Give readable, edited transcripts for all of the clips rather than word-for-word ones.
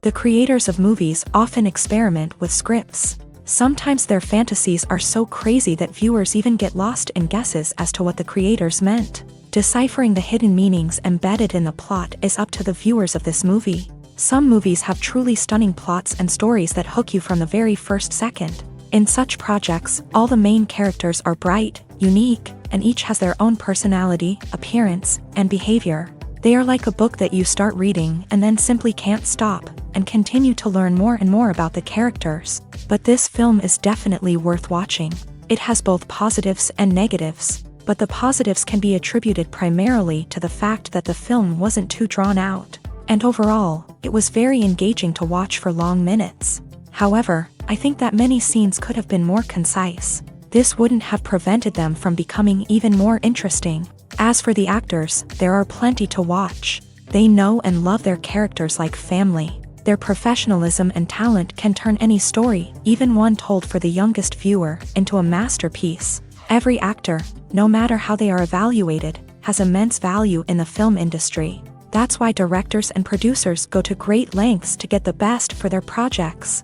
The creators of movies often experiment with scripts. Sometimes their fantasies are so crazy that viewers even get lost in guesses as to what the creators meant. Deciphering the hidden meanings embedded in the plot is up to the viewers of this movie. Some movies have truly stunning plots and stories that hook you from the very first second. In such projects, all the main characters are bright, unique, and each has their own personality, appearance, and behavior. They are like a book that you start reading and then simply can't stop, and continue to learn more and more about the characters. But this film is definitely worth watching. It has both positives and negatives, but the positives can be attributed primarily to the fact that the film wasn't too drawn out, and overall, it was very engaging to watch for long minutes. However, I think that many scenes could have been more concise. This wouldn't have prevented them from becoming even more interesting. As for the actors, there are plenty to watch. They know and love their characters like family. Their professionalism and talent can turn any story, even one told for the youngest viewer, into a masterpiece. Every actor, no matter how they are evaluated, has immense value in the film industry. That's why directors and producers go to great lengths to get the best for their projects.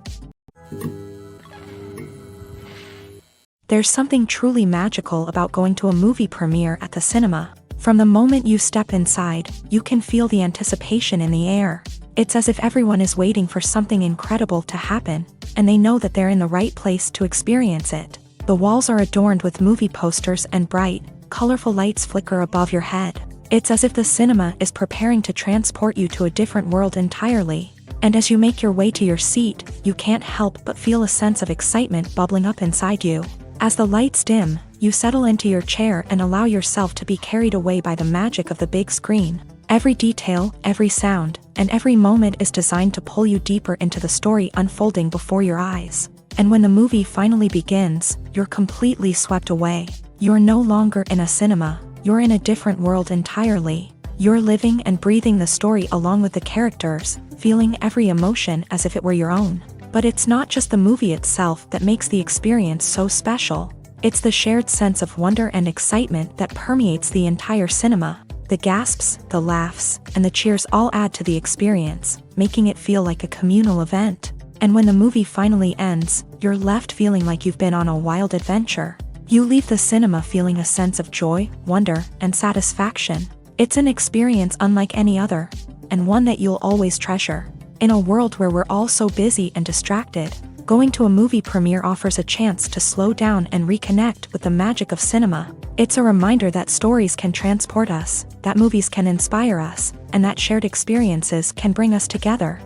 There's something truly magical about going to a movie premiere at the cinema. From the moment you step inside, you can feel the anticipation in the air. It's as if everyone is waiting for something incredible to happen, and they know that they're in the right place to experience it. The walls are adorned with movie posters and bright, colorful lights flicker above your head. It's as if the cinema is preparing to transport you to a different world entirely. And as you make your way to your seat, you can't help but feel a sense of excitement bubbling up inside you. As the lights dim, you settle into your chair and allow yourself to be carried away by the magic of the big screen. Every detail, every sound, and every moment is designed to pull you deeper into the story unfolding before your eyes. And when the movie finally begins, you're completely swept away. You're no longer in a cinema, you're in a different world entirely. You're living and breathing the story along with the characters, feeling every emotion as if it were your own. But it's not just the movie itself that makes the experience so special. It's the shared sense of wonder and excitement that permeates the entire cinema. The gasps, the laughs, and the cheers all add to the experience, making it feel like a communal event. And when the movie finally ends, you're left feeling like you've been on a wild adventure. You leave the cinema feeling a sense of joy, wonder, and satisfaction. It's an experience unlike any other, and one that you'll always treasure. In a world where we're all so busy and distracted, going to a movie premiere offers a chance to slow down and reconnect with the magic of cinema. It's a reminder that stories can transport us, that movies can inspire us, and that shared experiences can bring us together.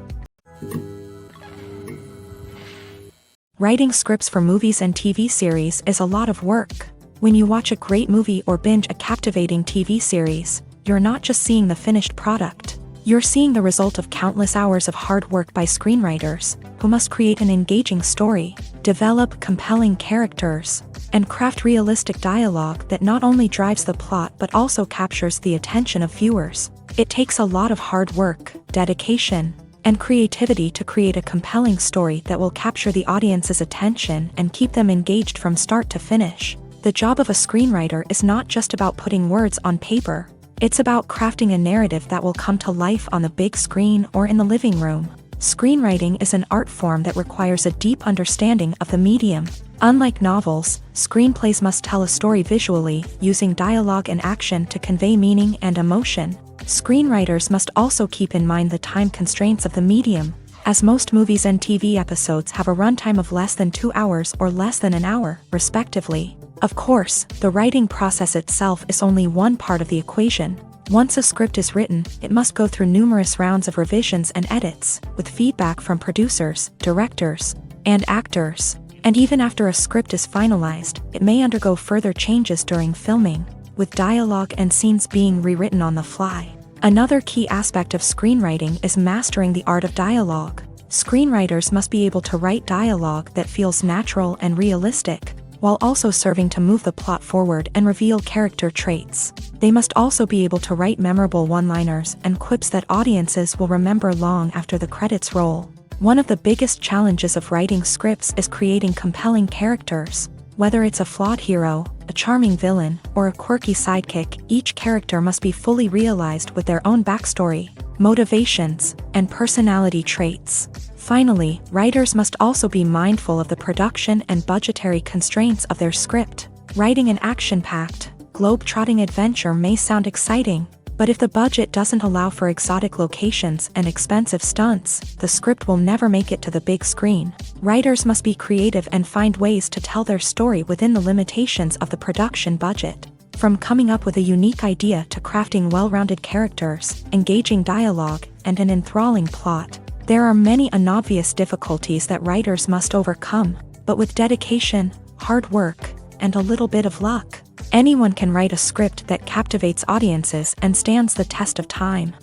Writing scripts for movies and TV series is a lot of work. When you watch a great movie or binge a captivating TV series, you're not just seeing the finished product. You're seeing the result of countless hours of hard work by screenwriters, who must create an engaging story, develop compelling characters, and craft realistic dialogue that not only drives the plot but also captures the attention of viewers. It takes a lot of hard work, dedication, and creativity to create a compelling story that will capture the audience's attention and keep them engaged from start to finish. The job of a screenwriter is not just about putting words on paper. It's about crafting a narrative that will come to life on the big screen or in the living room. Screenwriting is an art form that requires a deep understanding of the medium. Unlike novels, screenplays must tell a story visually, using dialogue and action to convey meaning and emotion. Screenwriters must also keep in mind the time constraints of the medium, as most movies and TV episodes have a runtime of less than 2 hours or less than an hour, respectively. Of course, the writing process itself is only one part of the equation. Once a script is written, it must go through numerous rounds of revisions and edits, with feedback from producers, directors, and actors. And even after a script is finalized, it may undergo further changes during filming, with dialogue and scenes being rewritten on the fly. Another key aspect of screenwriting is mastering the art of dialogue. Screenwriters must be able to write dialogue that feels natural and realistic, while also serving to move the plot forward and reveal character traits. They must also be able to write memorable one-liners and quips that audiences will remember long after the credits roll. One of the biggest challenges of writing scripts is creating compelling characters. Whether it's a flawed hero, a charming villain, or a quirky sidekick, each character must be fully realized with their own backstory, motivations, and personality traits. Finally, writers must also be mindful of the production and budgetary constraints of their script. Writing an action-packed, globe-trotting adventure may sound exciting, but if the budget doesn't allow for exotic locations and expensive stunts, the script will never make it to the big screen. Writers must be creative and find ways to tell their story within the limitations of the production budget. From coming up with a unique idea to crafting well-rounded characters, engaging dialogue, and an enthralling plot, there are many unobvious difficulties that writers must overcome, but with dedication, hard work, and a little bit of luck, anyone can write a script that captivates audiences and stands the test of time.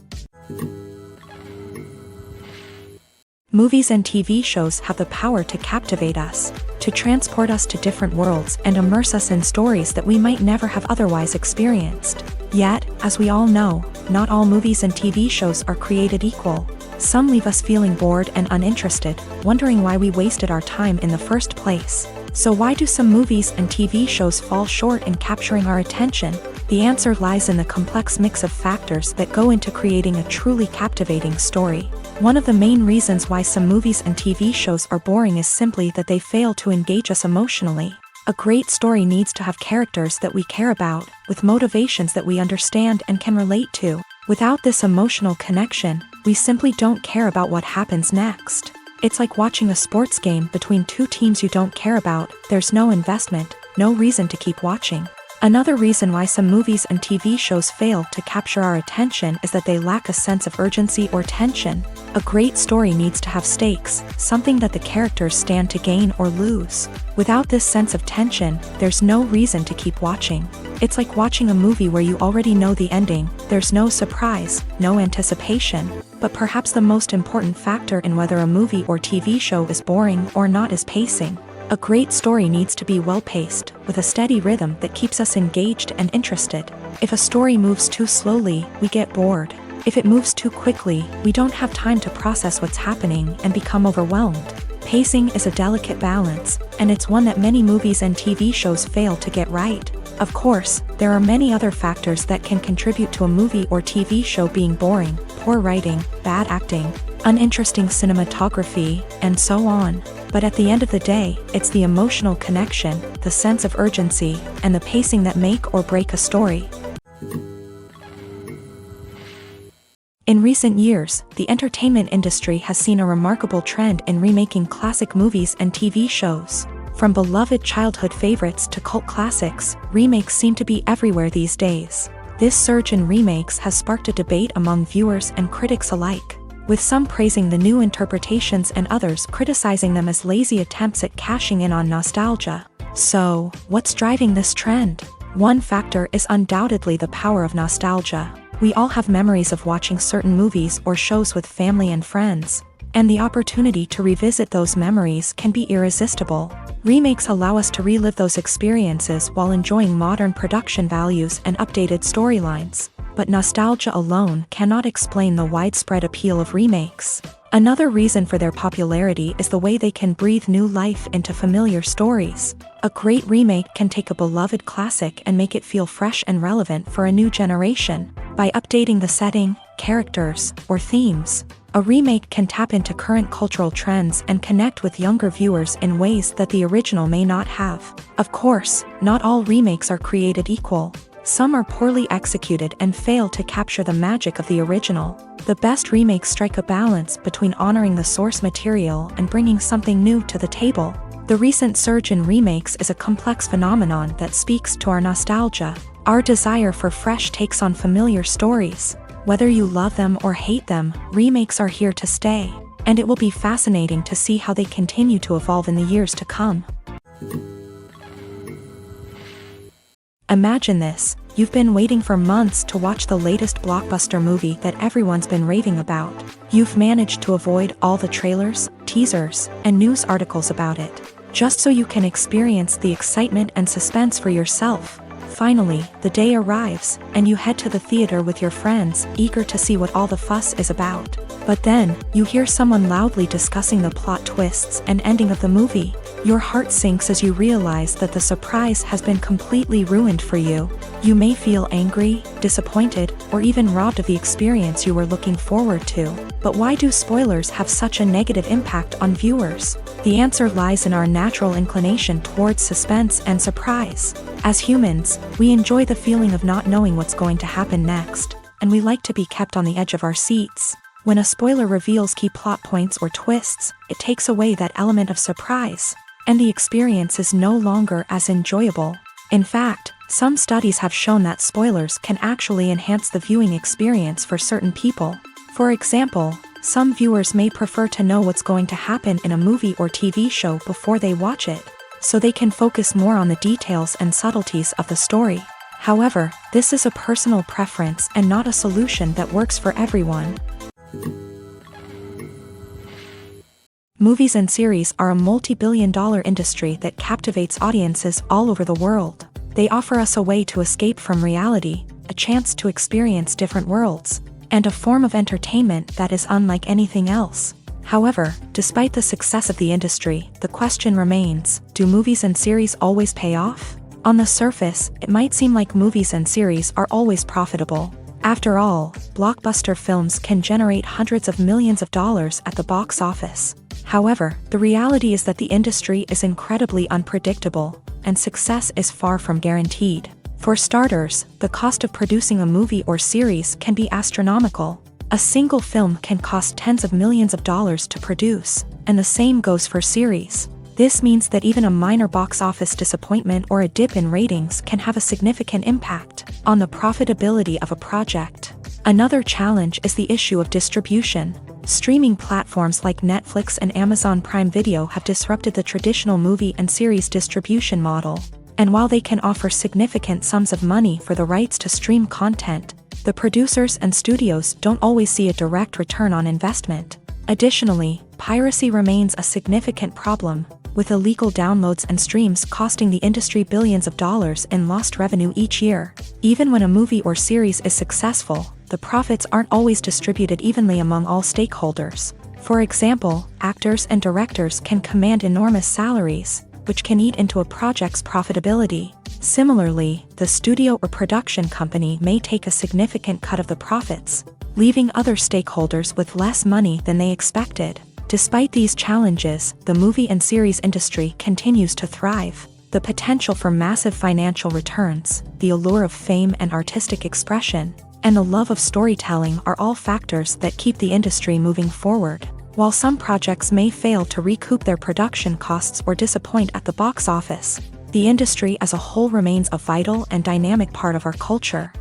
Movies and TV shows have the power to captivate us, to transport us to different worlds and immerse us in stories that we might never have otherwise experienced. Yet, as we all know, not all movies and TV shows are created equal. Some leave us feeling bored and uninterested, wondering why we wasted our time in the first place. So why do some movies and TV shows fall short in capturing our attention? The answer lies in the complex mix of factors that go into creating a truly captivating story. One of the main reasons why some movies and TV shows are boring is simply that they fail to engage us emotionally. A great story needs to have characters that we care about, with motivations that we understand and can relate to. Without this emotional connection, we simply don't care about what happens next. It's like watching a sports game between two teams you don't care about. There's no investment, no reason to keep watching. Another reason why some movies and TV shows fail to capture our attention is that they lack a sense of urgency or tension. A great story needs to have stakes, something that the characters stand to gain or lose. Without this sense of tension, there's no reason to keep watching. It's like watching a movie where you already know the ending. There's no surprise, no anticipation. But perhaps the most important factor in whether a movie or TV show is boring or not is pacing. A great story needs to be well-paced, with a steady rhythm that keeps us engaged and interested. If a story moves too slowly, we get bored. If it moves too quickly, we don't have time to process what's happening and become overwhelmed. Pacing is a delicate balance, and it's one that many movies and TV shows fail to get right. Of course, there are many other factors that can contribute to a movie or TV show being boring: poor writing, bad acting, uninteresting cinematography, and so on. But at the end of the day, it's the emotional connection, the sense of urgency, and the pacing that make or break a story. In recent years, the entertainment industry has seen a remarkable trend in remaking classic movies and TV shows. From beloved childhood favorites to cult classics, remakes seem to be everywhere these days. This surge in remakes has sparked a debate among viewers and critics alike, with some praising the new interpretations and others criticizing them as lazy attempts at cashing in on nostalgia. So, what's driving this trend? One factor is undoubtedly the power of nostalgia. We all have memories of watching certain movies or shows with family and friends, and the opportunity to revisit those memories can be irresistible. Remakes allow us to relive those experiences while enjoying modern production values and updated storylines. But nostalgia alone cannot explain the widespread appeal of remakes. Another reason for their popularity is the way they can breathe new life into familiar stories. A great remake can take a beloved classic and make it feel fresh and relevant for a new generation. By updating the setting, characters, or themes, a remake can tap into current cultural trends and connect with younger viewers in ways that the original may not have. Of course, not all remakes are created equal. Some are poorly executed and fail to capture the magic of the original. The best remakes strike a balance between honoring the source material and bringing something new to the table. The recent surge in remakes is a complex phenomenon that speaks to our nostalgia, our desire for fresh takes on familiar stories. Whether you love them or hate them, remakes are here to stay, and it will be fascinating to see how they continue to evolve in the years to come. Imagine this: you've been waiting for months to watch the latest blockbuster movie that everyone's been raving about. You've managed to avoid all the trailers, teasers, and news articles about it, just so you can experience the excitement and suspense for yourself. Finally, the day arrives, and you head to the theater with your friends, eager to see what all the fuss is about. But then, you hear someone loudly discussing the plot twists and ending of the movie. Your heart sinks as you realize that the surprise has been completely ruined for you. You may feel angry, disappointed, or even robbed of the experience you were looking forward to. But why do spoilers have such a negative impact on viewers? The answer lies in our natural inclination towards suspense and surprise. As humans, we enjoy the feeling of not knowing what's going to happen next, and we like to be kept on the edge of our seats. When a spoiler reveals key plot points or twists, it takes away that element of surprise, and the experience is no longer as enjoyable. In fact, some studies have shown that spoilers can actually enhance the viewing experience for certain people. For example, some viewers may prefer to know what's going to happen in a movie or TV show before they watch it, so they can focus more on the details and subtleties of the story. However, this is a personal preference and not a solution that works for everyone. Movies and series are a multi-billion-dollar industry that captivates audiences all over the world. They offer us a way to escape from reality, a chance to experience different worlds, and a form of entertainment that is unlike anything else. However, despite the success of the industry, the question remains, do movies and series always pay off? On the surface, it might seem like movies and series are always profitable. After all, blockbuster films can generate hundreds of millions of dollars at the box office. However, the reality is that the industry is incredibly unpredictable, and success is far from guaranteed. For starters, the cost of producing a movie or series can be astronomical. A single film can cost tens of millions of dollars to produce, and the same goes for series. This means that even a minor box office disappointment or a dip in ratings can have a significant impact on the profitability of a project. Another challenge is the issue of distribution. Streaming platforms like Netflix and Amazon Prime Video have disrupted the traditional movie and series distribution model. And while they can offer significant sums of money for the rights to stream content, the producers and studios don't always see a direct return on investment. Additionally, piracy remains a significant problem, with illegal downloads and streams costing the industry billions of dollars in lost revenue each year. Even when a movie or series is successful, the profits aren't always distributed evenly among all stakeholders. For example, actors and directors can command enormous salaries, which can eat into a project's profitability. Similarly, the studio or production company may take a significant cut of the profits, leaving other stakeholders with less money than they expected. Despite these challenges, the movie and series industry continues to thrive. The potential for massive financial returns, the allure of fame and artistic expression, and the love of storytelling are all factors that keep the industry moving forward. While some projects may fail to recoup their production costs or disappoint at the box office, the industry as a whole remains a vital and dynamic part of our culture.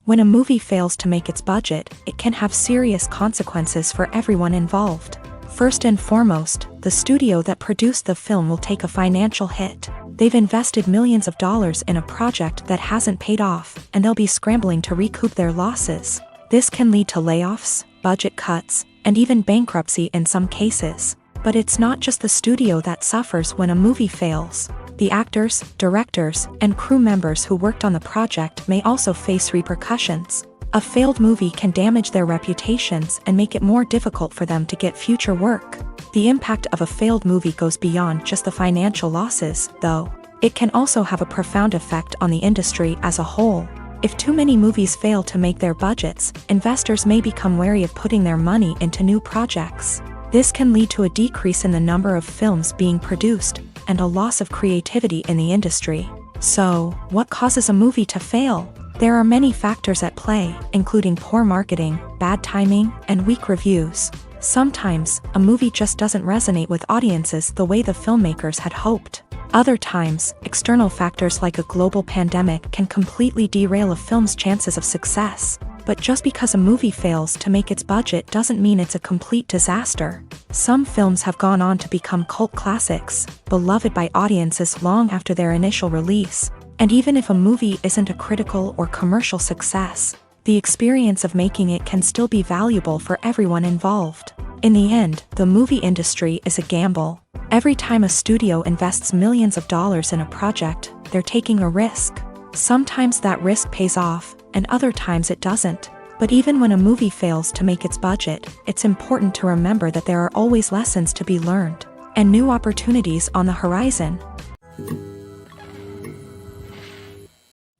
When a movie fails to make its budget, it can have serious consequences for everyone involved. First and foremost, the studio that produced the film will take a financial hit. They've invested millions of dollars in a project that hasn't paid off, and they'll be scrambling to recoup their losses. This can lead to layoffs, budget cuts, and even bankruptcy in some cases. But it's not just the studio that suffers when a movie fails. The actors, directors, and crew members who worked on the project may also face repercussions. A failed movie can damage their reputations and make it more difficult for them to get future work. The impact of a failed movie goes beyond just the financial losses, though. It can also have a profound effect on the industry as a whole. If too many movies fail to make their budgets, investors may become wary of putting their money into new projects. This can lead to a decrease in the number of films being produced, and a loss of creativity in the industry. So, what causes a movie to fail? There are many factors at play, including poor marketing, bad timing, and weak reviews. Sometimes, a movie just doesn't resonate with audiences the way the filmmakers had hoped. Other times, external factors like a global pandemic can completely derail a film's chances of success. But just because a movie fails to make its budget doesn't mean it's a complete disaster. Some films have gone on to become cult classics, beloved by audiences long after their initial release. And even if a movie isn't a critical or commercial success, the experience of making it can still be valuable for everyone involved. In the end, the movie industry is a gamble. Every time a studio invests millions of dollars in a project, they're taking a risk. Sometimes that risk pays off, and other times it doesn't. But even when a movie fails to make its budget, it's important to remember that there are always lessons to be learned, and new opportunities on the horizon.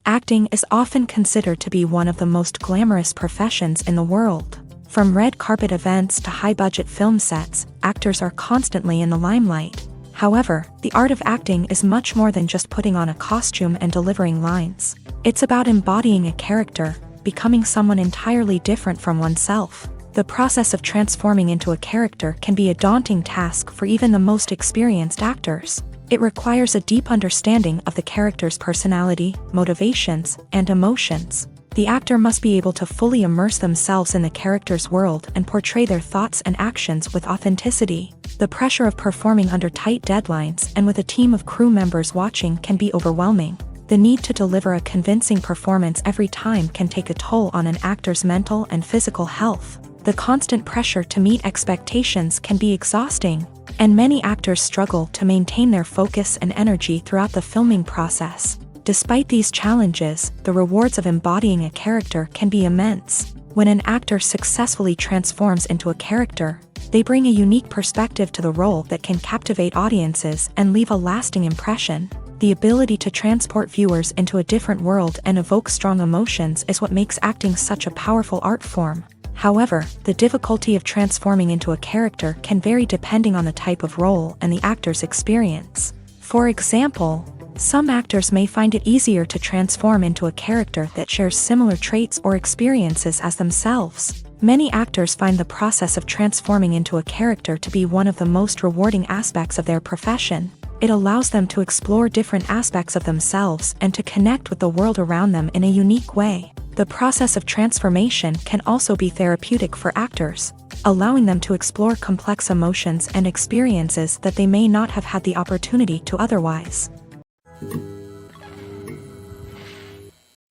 Acting is often considered to be one of the most glamorous professions in the world. From red carpet events to high-budget film sets, actors are constantly in the limelight. However, the art of acting is much more than just putting on a costume and delivering lines. It's about embodying a character, becoming someone entirely different from oneself. The process of transforming into a character can be a daunting task for even the most experienced actors. It requires a deep understanding of the character's personality, motivations, and emotions. The actor must be able to fully immerse themselves in the character's world and portray their thoughts and actions with authenticity. The pressure of performing under tight deadlines and with a team of crew members watching can be overwhelming. The need to deliver a convincing performance every time can take a toll on an actor's mental and physical health. The constant pressure to meet expectations can be exhausting, and many actors struggle to maintain their focus and energy throughout the filming process. Despite these challenges, the rewards of embodying a character can be immense. When an actor successfully transforms into a character, they bring a unique perspective to the role that can captivate audiences and leave a lasting impression. The ability to transport viewers into a different world and evoke strong emotions is what makes acting such a powerful art form. However, the difficulty of transforming into a character can vary depending on the type of role and the actor's experience. For example, some actors may find it easier to transform into a character that shares similar traits or experiences as themselves. Many actors find the process of transforming into a character to be one of the most rewarding aspects of their profession. It allows them to explore different aspects of themselves and to connect with the world around them in a unique way. The process of transformation can also be therapeutic for actors, allowing them to explore complex emotions and experiences that they may not have had the opportunity to otherwise.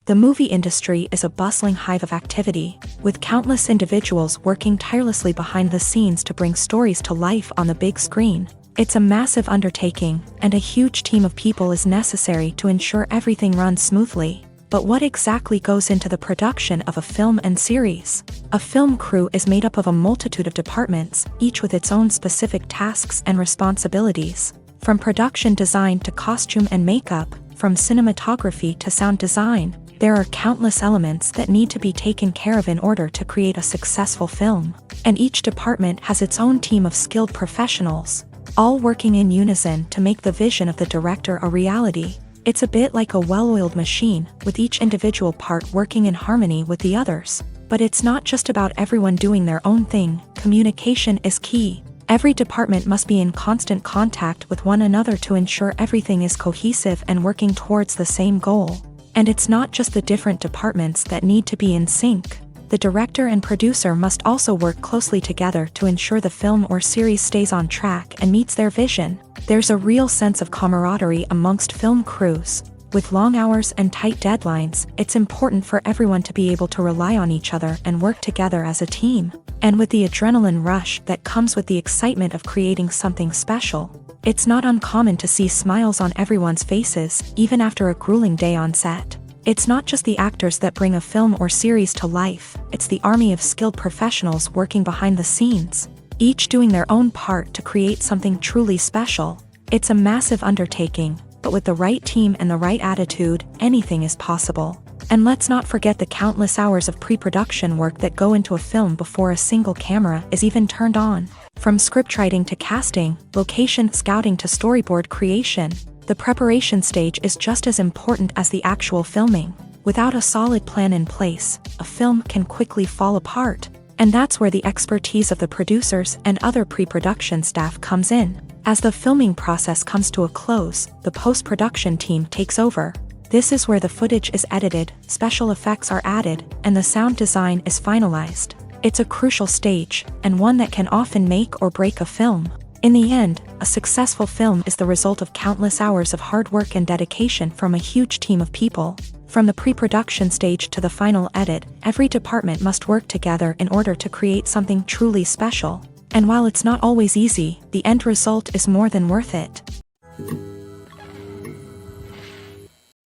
The movie industry is a bustling hive of activity, with countless individuals working tirelessly behind the scenes to bring stories to life on the big screen. It's a massive undertaking, and a huge team of people is necessary to ensure everything runs smoothly. But what exactly goes into the production of a film and series? A film crew is made up of a multitude of departments, each with its own specific tasks and responsibilities. From production design to costume and makeup, from cinematography to sound design, there are countless elements that need to be taken care of in order to create a successful film. And each department has its own team of skilled professionals, all working in unison to make the vision of the director a reality. It's a bit like a well-oiled machine, with each individual part working in harmony with the others. But it's not just about everyone doing their own thing. Communication is key. Every department must be in constant contact with one another to ensure everything is cohesive and working towards the same goal. And it's not just the different departments that need to be in sync. The director and producer must also work closely together to ensure the film or series stays on track and meets their vision. There's a real sense of camaraderie amongst film crews. With long hours and tight deadlines, it's important for everyone to be able to rely on each other and work together as a team. And with the adrenaline rush that comes with the excitement of creating something special, it's not uncommon to see smiles on everyone's faces, even after a grueling day on set. It's not just the actors that bring a film or series to life, it's the army of skilled professionals working behind the scenes, each doing their own part to create something truly special. It's a massive undertaking, but with the right team and the right attitude, anything is possible. And let's not forget the countless hours of pre-production work that go into a film before a single camera is even turned on. From scriptwriting to casting, location scouting to storyboard creation, the preparation stage is just as important as the actual filming. Without a solid plan in place, a film can quickly fall apart. And that's where the expertise of the producers and other pre-production staff comes in. As the filming process comes to a close, the post-production team takes over. This is where the footage is edited, special effects are added, and the sound design is finalized. It's a crucial stage, and one that can often make or break a film. In the end, a successful film is the result of countless hours of hard work and dedication from a huge team of people. From the pre-production stage to the final edit, every department must work together in order to create something truly special. And while it's not always easy, the end result is more than worth it.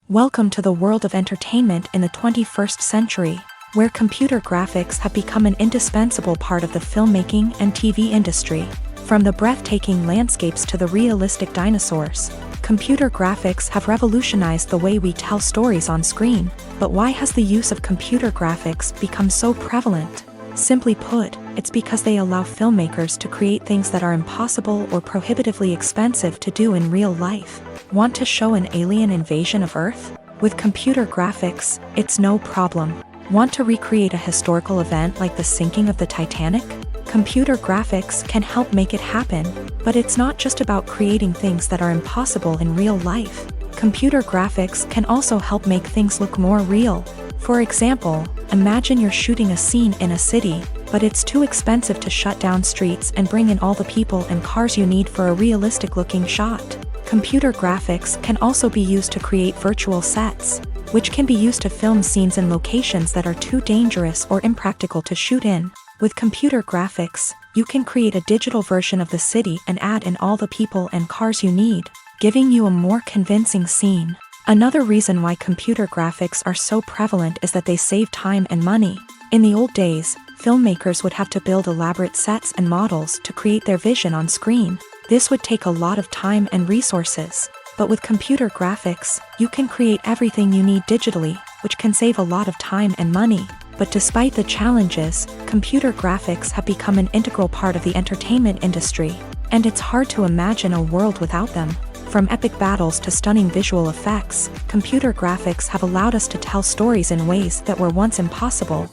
Welcome to the world of entertainment in the 21st century. where computer graphics have become an indispensable part of the filmmaking and TV industry. From the breathtaking landscapes to the realistic dinosaurs, computer graphics have revolutionized the way we tell stories on screen. But why has the use of computer graphics become so prevalent? Simply put, it's because they allow filmmakers to create things that are impossible or prohibitively expensive to do in real life. Want to show an alien invasion of Earth? With computer graphics, it's no problem. Want to recreate a historical event like the sinking of the Titanic? Computer graphics can help make it happen, but it's not just about creating things that are impossible in real life. Computer graphics can also help make things look more real. For example, imagine you're shooting a scene in a city, but it's too expensive to shut down streets and bring in all the people and cars you need for a realistic-looking shot. Computer graphics can also be used to create virtual sets, which can be used to film scenes in locations that are too dangerous or impractical to shoot in. With computer graphics, you can create a digital version of the city and add in all the people and cars you need, giving you a more convincing scene. Another reason why computer graphics are so prevalent is that they save time and money. In the old days, filmmakers would have to build elaborate sets and models to create their vision on screen. This would take a lot of time and resources. But with computer graphics, you can create everything you need digitally, which can save a lot of time and money. But despite the challenges, computer graphics have become an integral part of the entertainment industry, and it's hard to imagine a world without them. From epic battles to stunning visual effects, computer graphics have allowed us to tell stories in ways that were once impossible.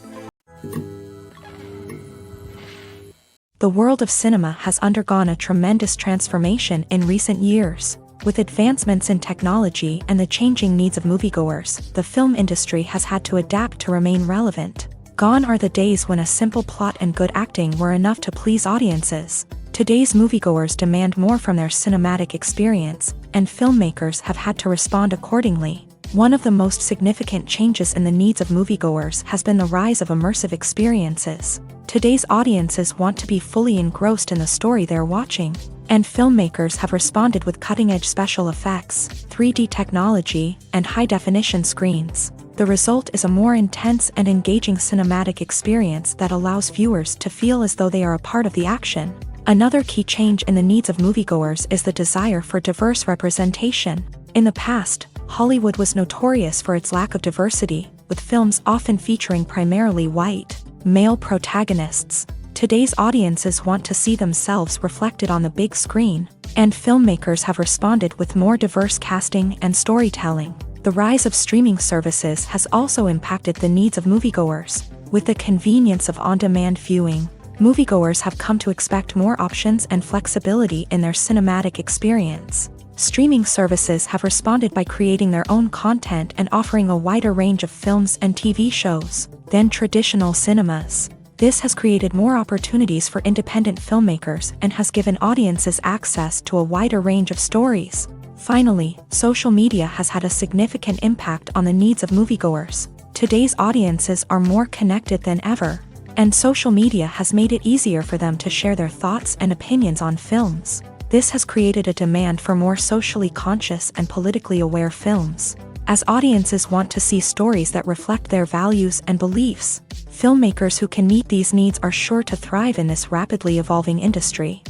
The world of cinema has undergone a tremendous transformation in recent years. With advancements in technology and the changing needs of moviegoers, the film industry has had to adapt to remain relevant. Gone are the days when a simple plot and good acting were enough to please audiences. Today's moviegoers demand more from their cinematic experience, and filmmakers have had to respond accordingly. One of the most significant changes in the needs of moviegoers has been the rise of immersive experiences. Today's audiences want to be fully engrossed in the story they're watching, and filmmakers have responded with cutting-edge special effects, 3D technology, and high-definition screens. The result is a more intense and engaging cinematic experience that allows viewers to feel as though they are a part of the action. Another key change in the needs of moviegoers is the desire for diverse representation. In the past, Hollywood was notorious for its lack of diversity, with films often featuring primarily white, male protagonists. Today's audiences want to see themselves reflected on the big screen, and filmmakers have responded with more diverse casting and storytelling. The rise of streaming services has also impacted the needs of moviegoers. With the convenience of on-demand viewing, moviegoers have come to expect more options and flexibility in their cinematic experience. Streaming services have responded by creating their own content and offering a wider range of films and TV shows than traditional cinemas. This has created more opportunities for independent filmmakers and has given audiences access to a wider range of stories. Finally, social media has had a significant impact on the needs of moviegoers. Today's audiences are more connected than ever, and social media has made it easier for them to share their thoughts and opinions on films. This has created a demand for more socially conscious and politically aware films. As audiences want to see stories that reflect their values and beliefs, filmmakers who can meet these needs are sure to thrive in this rapidly evolving industry.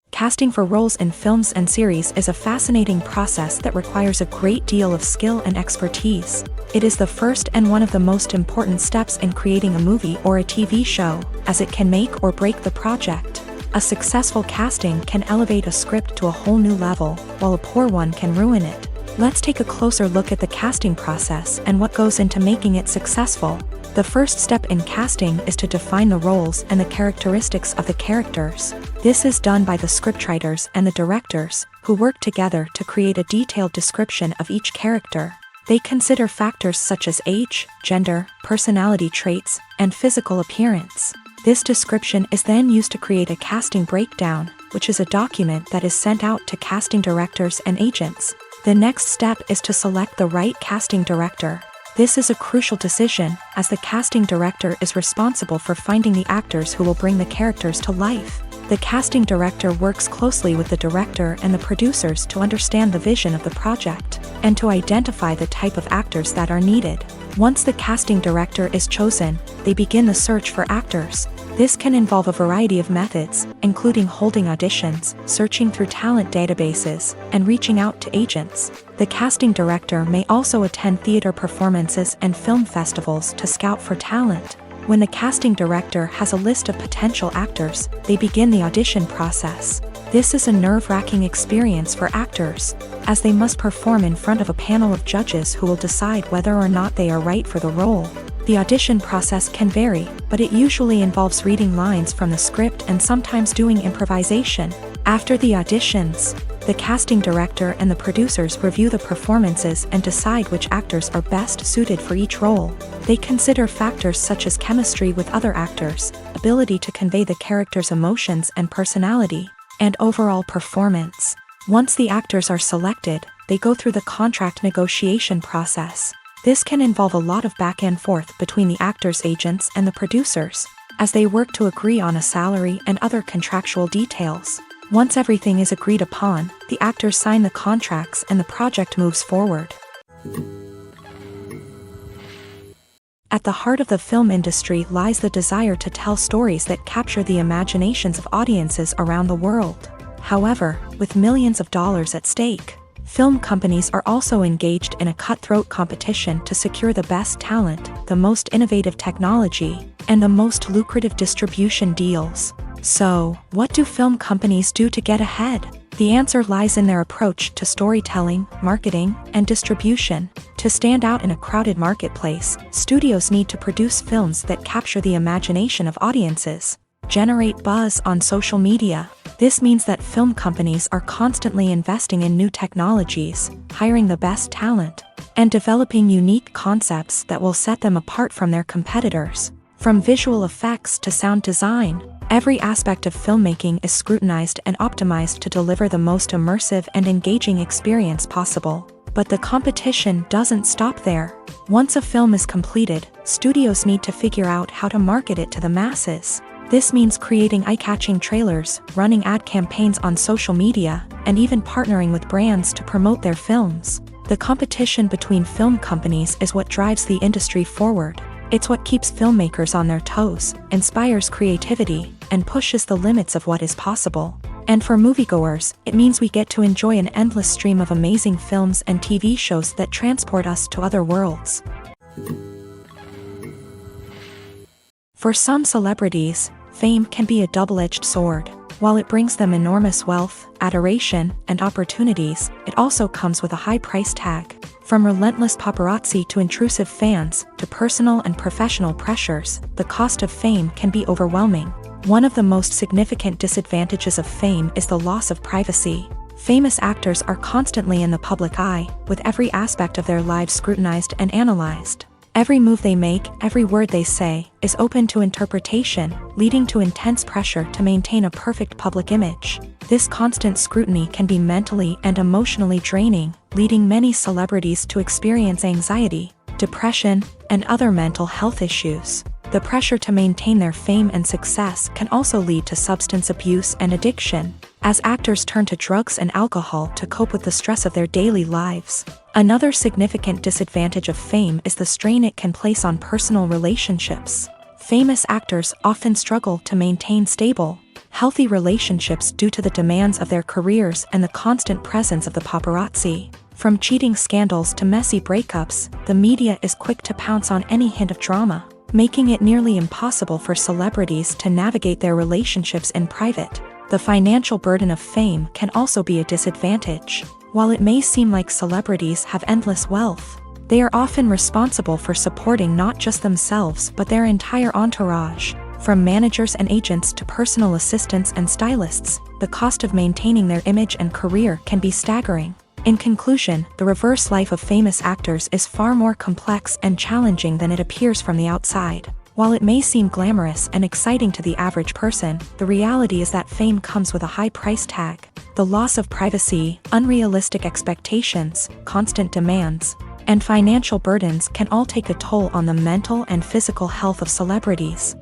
Casting for roles in films and series is a fascinating process that requires a great deal of skill and expertise. It is the first and one of the most important steps in creating a movie or a TV show, as it can make or break the project. A successful casting can elevate a script to a whole new level, while a poor one can ruin it. Let's take a closer look at the casting process and what goes into making it successful. The first step in casting is to define the roles and the characteristics of the characters. This is done by the scriptwriters and the directors, who work together to create a detailed description of each character. They consider factors such as age, gender, personality traits, and physical appearance. This description is then used to create a casting breakdown, which is a document that is sent out to casting directors and agents. The next step is to select the right casting director. This is a crucial decision, as the casting director is responsible for finding the actors who will bring the characters to life. The casting director works closely with the director and the producers to understand the vision of the project, and to identify the type of actors that are needed. Once the casting director is chosen, they begin the search for actors. This can involve a variety of methods, including holding auditions, searching through talent databases, and reaching out to agents. The casting director may also attend theater performances and film festivals to scout for talent. When the casting director has a list of potential actors, they begin the audition process. This is a nerve-wracking experience for actors, as they must perform in front of a panel of judges who will decide whether or not they are right for the role. The audition process can vary, but it usually involves reading lines from the script and sometimes doing improvisation. After the auditions, the casting director and the producers review the performances and decide which actors are best suited for each role. They consider factors such as chemistry with other actors, ability to convey the character's emotions and personality, and overall performance. Once the actors are selected, they go through the contract negotiation process. This can involve a lot of back and forth between the actors' agents and the producers, as they work to agree on a salary and other contractual details. Once everything is agreed upon, the actors sign the contracts and the project moves forward. At the heart of the film industry lies the desire to tell stories that capture the imaginations of audiences around the world. However, with millions of dollars at stake, film companies are also engaged in a cutthroat competition to secure the best talent, the most innovative technology, and the most lucrative distribution deals. So, what do film companies do to get ahead? The answer lies in their approach to storytelling, marketing, and distribution. To stand out in a crowded marketplace, studios need to produce films that capture the imagination of audiences, generate buzz on social media. This means that film companies are constantly investing in new technologies, hiring the best talent, and developing unique concepts that will set them apart from their competitors. From visual effects to sound design, every aspect of filmmaking is scrutinized and optimized to deliver the most immersive and engaging experience possible. But the competition doesn't stop there. Once a film is completed, studios need to figure out how to market it to the masses. This means creating eye-catching trailers, running ad campaigns on social media, and even partnering with brands to promote their films. The competition between film companies is what drives the industry forward. It's what keeps filmmakers on their toes, inspires creativity, and pushes the limits of what is possible. And for moviegoers, it means we get to enjoy an endless stream of amazing films and TV shows that transport us to other worlds. For some celebrities, fame can be a double-edged sword. While it brings them enormous wealth, adoration, and opportunities, it also comes with a high price tag. From relentless paparazzi to intrusive fans, to personal and professional pressures, the cost of fame can be overwhelming. One of the most significant disadvantages of fame is the loss of privacy. Famous actors are constantly in the public eye, with every aspect of their lives scrutinized and analyzed. Every move they make, every word they say, is open to interpretation, leading to intense pressure to maintain a perfect public image. This constant scrutiny can be mentally and emotionally draining, leading many celebrities to experience anxiety, depression, and other mental health issues. The pressure to maintain their fame and success can also lead to substance abuse and addiction, as actors turn to drugs and alcohol to cope with the stress of their daily lives. Another significant disadvantage of fame is the strain it can place on personal relationships. Famous actors often struggle to maintain stable, healthy relationships due to the demands of their careers and the constant presence of the paparazzi. From cheating scandals to messy breakups, the media is quick to pounce on any hint of drama, making it nearly impossible for celebrities to navigate their relationships in private. The financial burden of fame can also be a disadvantage. While it may seem like celebrities have endless wealth, they are often responsible for supporting not just themselves but their entire entourage. From managers and agents to personal assistants and stylists, the cost of maintaining their image and career can be staggering. In conclusion, the reverse life of famous actors is far more complex and challenging than it appears from the outside. While it may seem glamorous and exciting to the average person, the reality is that fame comes with a high price tag. The loss of privacy, unrealistic expectations, constant demands, and financial burdens can all take a toll on the mental and physical health of celebrities.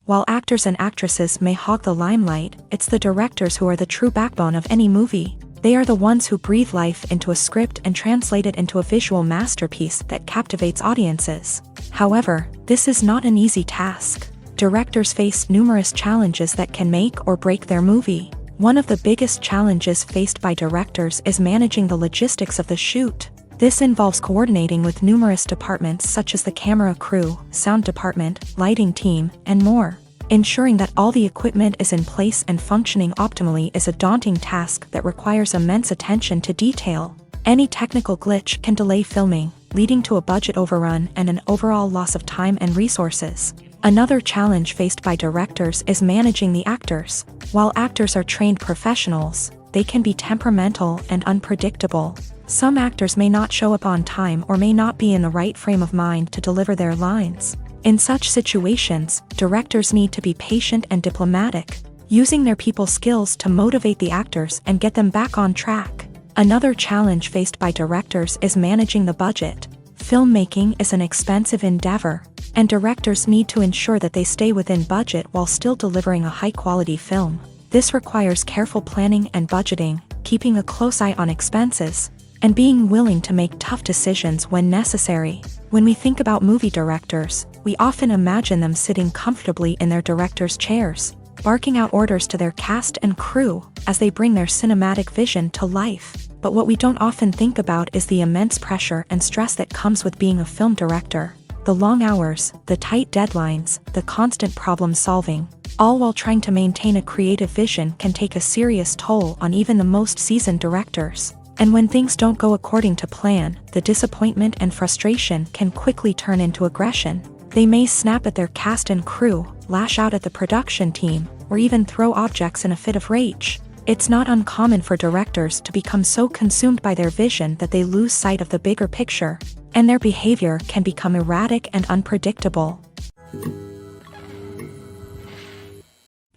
While actors and actresses may hog the limelight, it's the directors who are the true backbone of any movie. They are the ones who breathe life into a script and translate it into a visual masterpiece that captivates audiences. However, this is not an easy task. Directors face numerous challenges that can make or break their movie. One of the biggest challenges faced by directors is managing the logistics of the shoot. This involves coordinating with numerous departments such as the camera crew, sound department, lighting team, and more. Ensuring that all the equipment is in place and functioning optimally is a daunting task that requires immense attention to detail. Any technical glitch can delay filming, leading to a budget overrun and an overall loss of time and resources. Another challenge faced by directors is managing the actors. While actors are trained professionals, they can be temperamental and unpredictable. Some actors may not show up on time or may not be in the right frame of mind to deliver their lines. In such situations, directors need to be patient and diplomatic, using their people skills to motivate the actors and get them back on track. Another challenge faced by directors is managing the budget. Filmmaking is an expensive endeavor, and directors need to ensure that they stay within budget while still delivering a high-quality film. This requires careful planning and budgeting, keeping a close eye on expenses, and being willing to make tough decisions when necessary. When we think about movie directors, we often imagine them sitting comfortably in their director's chairs, barking out orders to their cast and crew as they bring their cinematic vision to life. But what we don't often think about is the immense pressure and stress that comes with being a film director. The long hours, the tight deadlines, the constant problem solving, all while trying to maintain a creative vision can take a serious toll on even the most seasoned directors. And when things don't go according to plan, the disappointment and frustration can quickly turn into aggression. They may snap at their cast and crew, lash out at the production team, or even throw objects in a fit of rage. It's not uncommon for directors to become so consumed by their vision that they lose sight of the bigger picture, and their behavior can become erratic and unpredictable.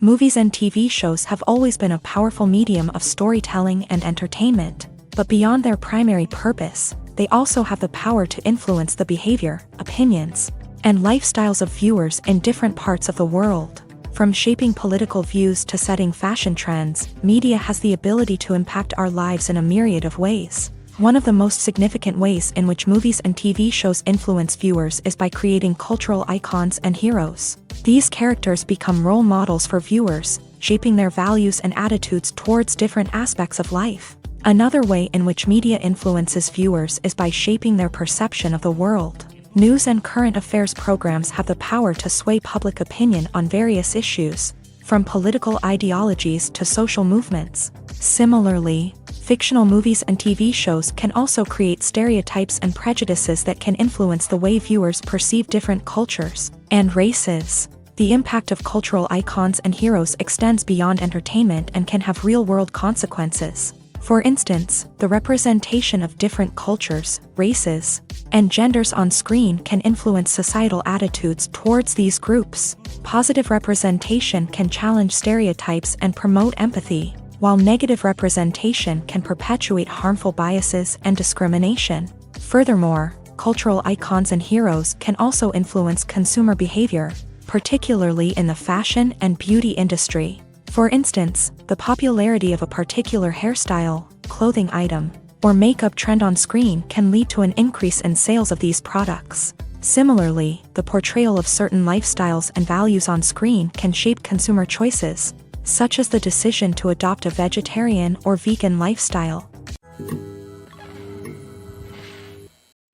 Movies and TV shows have always been a powerful medium of storytelling and entertainment. But beyond their primary purpose, they also have the power to influence the behavior, opinions, and lifestyles of viewers in different parts of the world. From shaping political views to setting fashion trends, media has the ability to impact our lives in a myriad of ways. One of the most significant ways in which movies and TV shows influence viewers is by creating cultural icons and heroes. These characters become role models for viewers, shaping their values and attitudes towards different aspects of life. Another way in which media influences viewers is by shaping their perception of the world. News and current affairs programs have the power to sway public opinion on various issues, from political ideologies to social movements. Similarly, fictional movies and TV shows can also create stereotypes and prejudices that can influence the way viewers perceive different cultures and races. The impact of cultural icons and heroes extends beyond entertainment and can have real-world consequences. For instance, the representation of different cultures, races, and genders on screen can influence societal attitudes towards these groups. Positive representation can challenge stereotypes and promote empathy, while negative representation can perpetuate harmful biases and discrimination. Furthermore, cultural icons and heroes can also influence consumer behavior, particularly in the fashion and beauty industry. For instance, the popularity of a particular hairstyle, clothing item, or makeup trend on screen can lead to an increase in sales of these products. Similarly, the portrayal of certain lifestyles and values on screen can shape consumer choices, such as the decision to adopt a vegetarian or vegan lifestyle.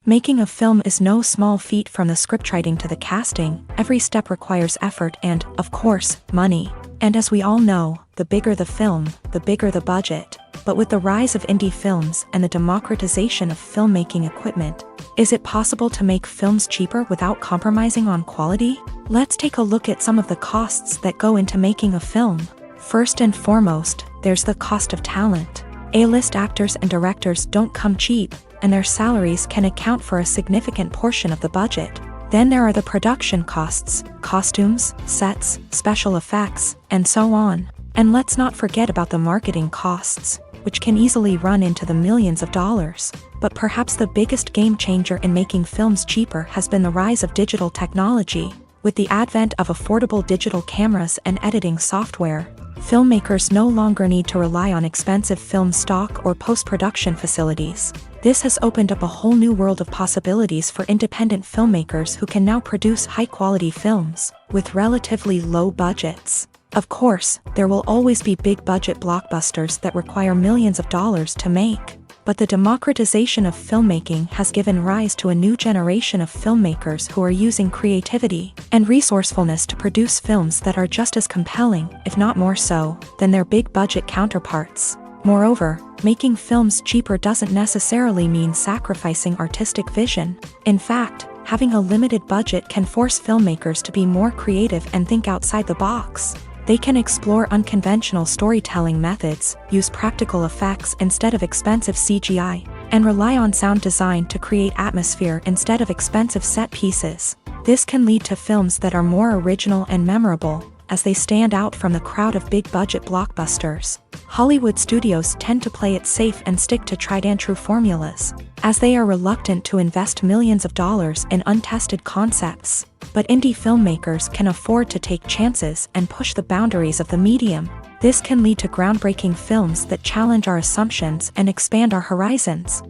Making a film is no small feat. From the scriptwriting to the casting, every step requires effort and, of course, money. And as we all know, the bigger the film, the bigger the budget. But with the rise of indie films and the democratization of filmmaking equipment, is it possible to make films cheaper without compromising on quality? Let's take a look at some of the costs that go into making a film. First and foremost, there's the cost of talent. A-list actors and directors don't come cheap, and their salaries can account for a significant portion of the budget. Then there are the production costs, costumes, sets, special effects, and so on. And let's not forget about the marketing costs, which can easily run into the millions of dollars. But perhaps the biggest game changer in making films cheaper has been the rise of digital technology. With the advent of affordable digital cameras and editing software, Filmmakers no longer need to rely on expensive film stock or post-production facilities. This has opened up a whole new world of possibilities for independent filmmakers who can now produce high-quality films with relatively low budgets. Of course, there will always be big-budget blockbusters that require millions of dollars to make. But the democratization of filmmaking has given rise to a new generation of filmmakers who are using creativity and resourcefulness to produce films that are just as compelling, if not more so, than their big-budget counterparts. Moreover, making films cheaper doesn't necessarily mean sacrificing artistic vision. In fact, having a limited budget can force filmmakers to be more creative and think outside the box. They can explore unconventional storytelling methods, use practical effects instead of expensive CGI, and rely on sound design to create atmosphere instead of expensive set pieces. This can lead to films that are more original and memorable, as they stand out from the crowd of big-budget blockbusters. Hollywood studios tend to play it safe and stick to tried-and-true formulas, as they are reluctant to invest millions of dollars in untested concepts. But indie filmmakers can afford to take chances and push the boundaries of the medium. This can lead to groundbreaking films that challenge our assumptions and expand our horizons.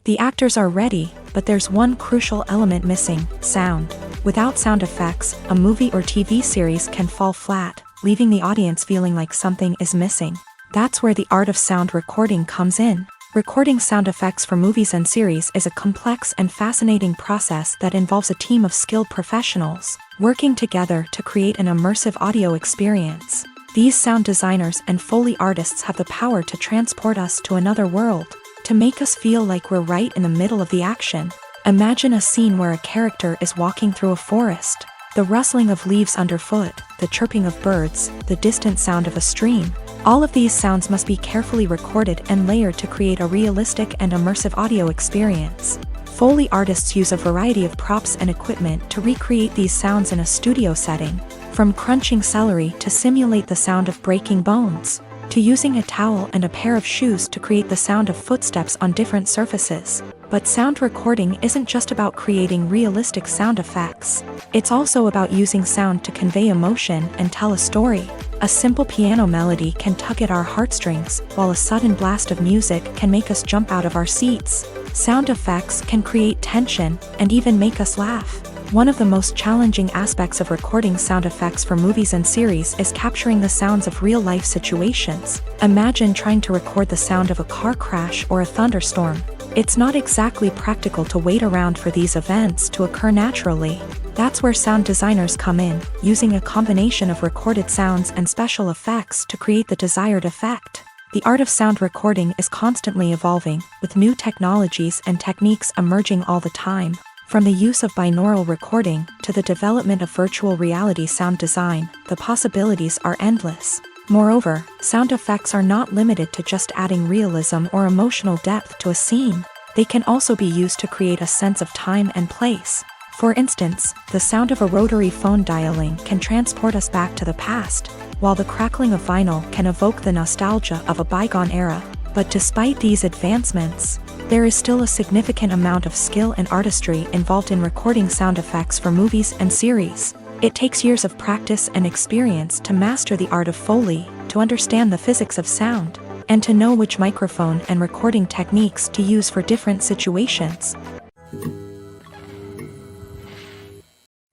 The actors are ready, but there's one crucial element missing: sound. Without sound effects, a movie or TV series can fall flat, leaving the audience feeling like something is missing. That's where the art of sound recording comes in. Recording sound effects for movies and series is a complex and fascinating process that involves a team of skilled professionals working together to create an immersive audio experience. These sound designers and Foley artists have the power to transport us to another world, to make us feel like we're right in the middle of the action. Imagine a scene where a character is walking through a forest. The rustling of leaves underfoot, the chirping of birds, the distant sound of a stream. All of these sounds must be carefully recorded and layered to create a realistic and immersive audio experience. Foley artists use a variety of props and equipment to recreate these sounds in a studio setting, from crunching celery to simulate the sound of breaking bones, to using a towel and a pair of shoes to create the sound of footsteps on different surfaces. But sound recording isn't just about creating realistic sound effects. It's also about using sound to convey emotion and tell a story. A simple piano melody can tug at our heartstrings, while a sudden blast of music can make us jump out of our seats. Sound effects can create tension and even make us laugh. One of the most challenging aspects of recording sound effects for movies and series is capturing the sounds of real-life situations. Imagine trying to record the sound of a car crash or a thunderstorm. It's not exactly practical to wait around for these events to occur naturally. That's where sound designers come in, using a combination of recorded sounds and special effects to create the desired effect. The art of sound recording is constantly evolving, with new technologies and techniques emerging all the time. From the use of binaural recording to the development of virtual reality sound design, the possibilities are endless. Moreover, sound effects are not limited to just adding realism or emotional depth to a scene. They can also be used to create a sense of time and place. For instance, the sound of a rotary phone dialing can transport us back to the past, while the crackling of vinyl can evoke the nostalgia of a bygone era. But despite these advancements, there is still a significant amount of skill and artistry involved in recording sound effects for movies and series. It takes years of practice and experience to master the art of Foley, to understand the physics of sound, and to know which microphone and recording techniques to use for different situations.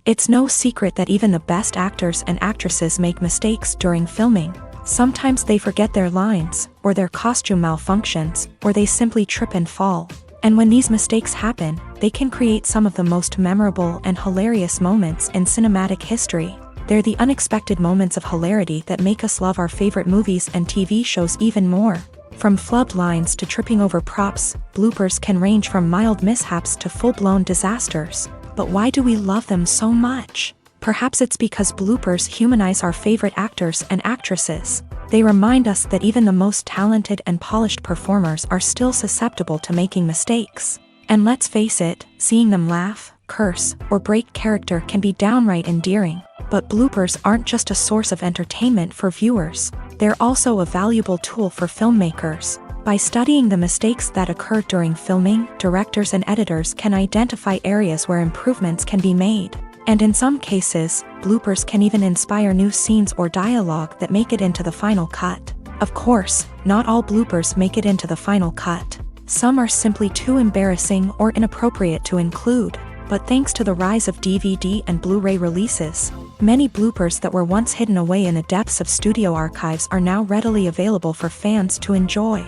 It's no secret that even the best actors and actresses make mistakes during filming. Sometimes they forget their lines, or their costume malfunctions, or they simply trip and fall. And when these mistakes happen, they can create some of the most memorable and hilarious moments in cinematic history. They're the unexpected moments of hilarity that make us love our favorite movies and TV shows even more. From flubbed lines to tripping over props, bloopers can range from mild mishaps to full-blown disasters. But why do we love them so much? Perhaps it's because bloopers humanize our favorite actors and actresses. They remind us that even the most talented and polished performers are still susceptible to making mistakes. And let's face it, seeing them laugh, curse, or break character can be downright endearing. But bloopers aren't just a source of entertainment for viewers. They're also a valuable tool for filmmakers. By studying the mistakes that occur during filming, directors and editors can identify areas where improvements can be made. And in some cases, bloopers can even inspire new scenes or dialogue that make it into the final cut. Of course, not all bloopers make it into the final cut. Some are simply too embarrassing or inappropriate to include. But thanks to the rise of DVD and Blu-ray releases, many bloopers that were once hidden away in the depths of studio archives are now readily available for fans to enjoy.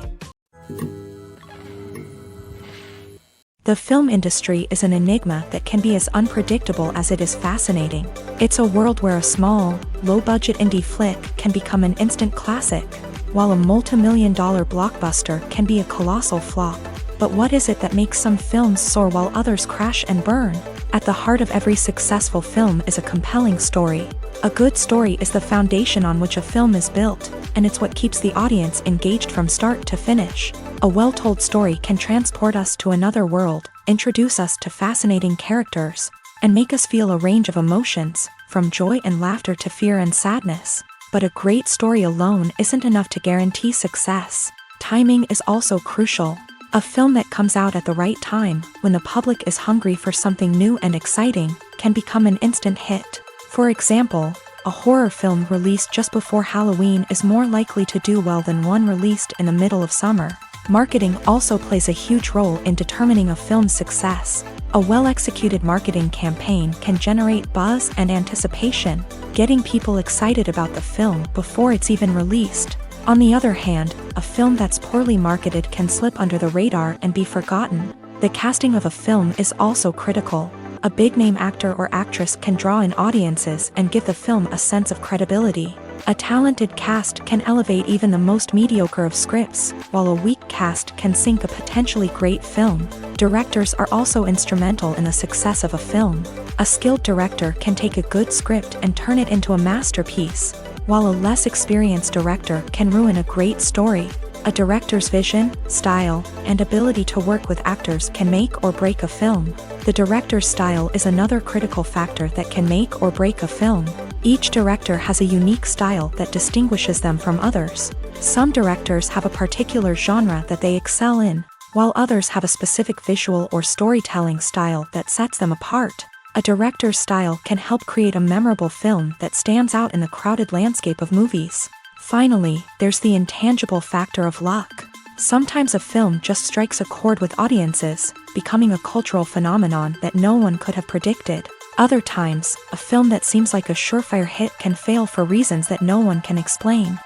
The film industry is an enigma that can be as unpredictable as it is fascinating. It's a world where a small, low-budget indie flick can become an instant classic, while a multi-million-dollar blockbuster can be a colossal flop. But what is it that makes some films soar while others crash and burn? At the heart of every successful film is a compelling story. A good story is the foundation on which a film is built, and it's what keeps the audience engaged from start to finish. A well-told story can transport us to another world, introduce us to fascinating characters, and make us feel a range of emotions, from joy and laughter to fear and sadness. But a great story alone isn't enough to guarantee success. Timing is also crucial. A film that comes out at the right time, when the public is hungry for something new and exciting, can become an instant hit. For example, a horror film released just before Halloween is more likely to do well than one released in the middle of summer. Marketing also plays a huge role in determining a film's success. A well-executed marketing campaign can generate buzz and anticipation, getting people excited about the film before it's even released. On the other hand, a film that's poorly marketed can slip under the radar and be forgotten. The casting of a film is also critical. A big-name actor or actress can draw in audiences and give the film a sense of credibility. A talented cast can elevate even the most mediocre of scripts, while a weak cast can sink a potentially great film. Directors are also instrumental in the success of a film. A skilled director can take a good script and turn it into a masterpiece, while a less experienced director can ruin a great story. A director's vision, style, and ability to work with actors can make or break a film. The director's style is another critical factor that can make or break a film. Each director has a unique style that distinguishes them from others. Some directors have a particular genre that they excel in, while others have a specific visual or storytelling style that sets them apart. A director's style can help create a memorable film that stands out in the crowded landscape of movies. Finally, there's the intangible factor of luck. Sometimes a film just strikes a chord with audiences, becoming a cultural phenomenon that no one could have predicted. Other times, a film that seems like a surefire hit can fail for reasons that no one can explain.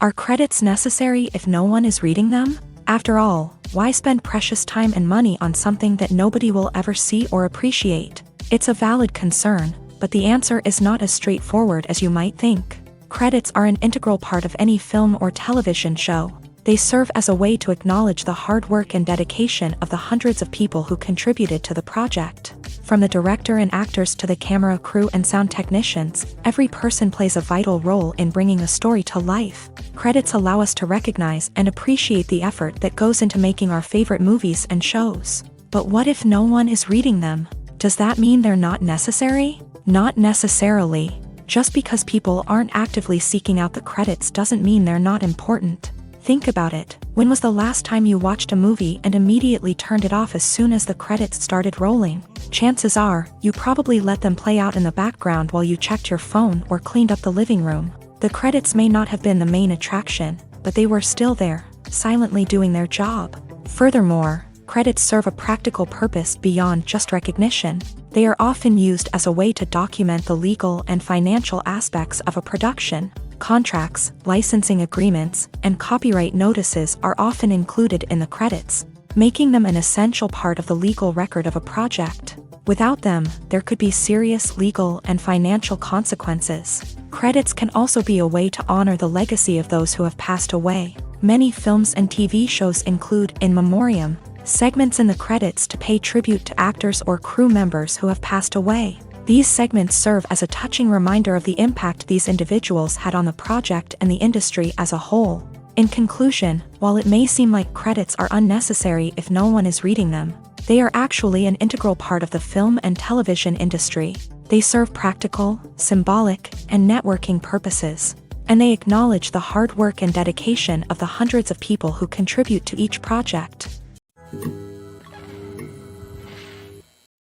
Are credits necessary if no one is reading them? After all, why spend precious time and money on something that nobody will ever see or appreciate? It's a valid concern, but the answer is not as straightforward as you might think. Credits are an integral part of any film or television show. They serve as a way to acknowledge the hard work and dedication of the hundreds of people who contributed to the project. From the director and actors to the camera crew and sound technicians, every person plays a vital role in bringing a story to life. Credits allow us to recognize and appreciate the effort that goes into making our favorite movies and shows. But what if no one is reading them? Does that mean they're not necessary? Not necessarily. Just because people aren't actively seeking out the credits doesn't mean they're not important. Think about it. When was the last time you watched a movie and immediately turned it off as soon as the credits started rolling? Chances are, you probably let them play out in the background while you checked your phone or cleaned up the living room. The credits may not have been the main attraction, but they were still there, silently doing their job. Furthermore, credits serve a practical purpose beyond just recognition. They are often used as a way to document the legal and financial aspects of a production. Contracts, licensing agreements, and copyright notices are often included in the credits, making them an essential part of the legal record of a project. Without them, there could be serious legal and financial consequences. Credits can also be a way to honor the legacy of those who have passed away. Many films and TV shows include in memoriam segments in the credits to pay tribute to actors or crew members who have passed away. These segments serve as a touching reminder of the impact these individuals had on the project and the industry as a whole. In conclusion, while it may seem like credits are unnecessary if no one is reading them, they are actually an integral part of the film and television industry. They serve practical, symbolic, and networking purposes, and they acknowledge the hard work and dedication of the hundreds of people who contribute to each project.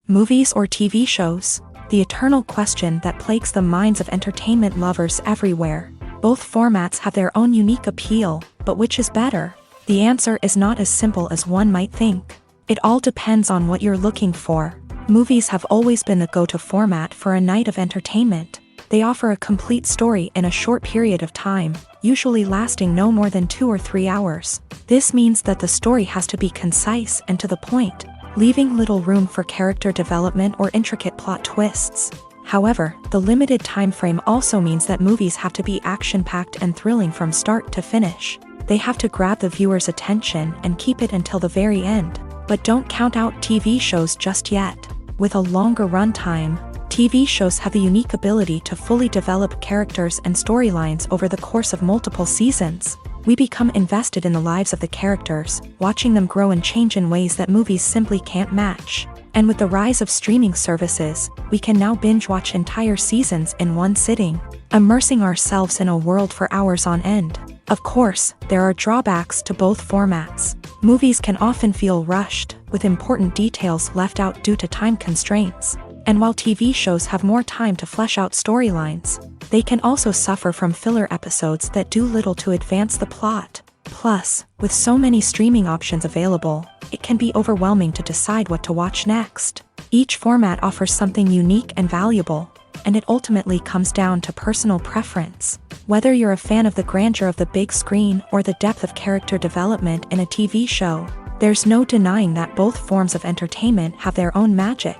Movies or TV shows? The eternal question that plagues the minds of entertainment lovers everywhere. Both formats have their own unique appeal, but which is better? The answer is not as simple as one might think. It all depends on what you're looking for. Movies have always been the go-to format for a night of entertainment. They offer a complete story in a short period of time, usually lasting no more than 2 or 3 hours. This means that the story has to be concise and to the point, leaving little room for character development or intricate plot twists. However, the limited time frame also means that movies have to be action-packed and thrilling from start to finish. They have to grab the viewer's attention and keep it until the very end. But don't count out TV shows just yet. With a longer runtime, TV shows have the unique ability to fully develop characters and storylines over the course of multiple seasons. We become invested in the lives of the characters, watching them grow and change in ways that movies simply can't match. And with the rise of streaming services, we can now binge-watch entire seasons in one sitting, immersing ourselves in a world for hours on end. Of course, there are drawbacks to both formats. Movies can often feel rushed, with important details left out due to time constraints. And while TV shows have more time to flesh out storylines, they can also suffer from filler episodes that do little to advance the plot. Plus, with so many streaming options available, it can be overwhelming to decide what to watch next. Each format offers something unique and valuable, and it ultimately comes down to personal preference. Whether you're a fan of the grandeur of the big screen or the depth of character development in a TV show, there's no denying that both forms of entertainment have their own magic.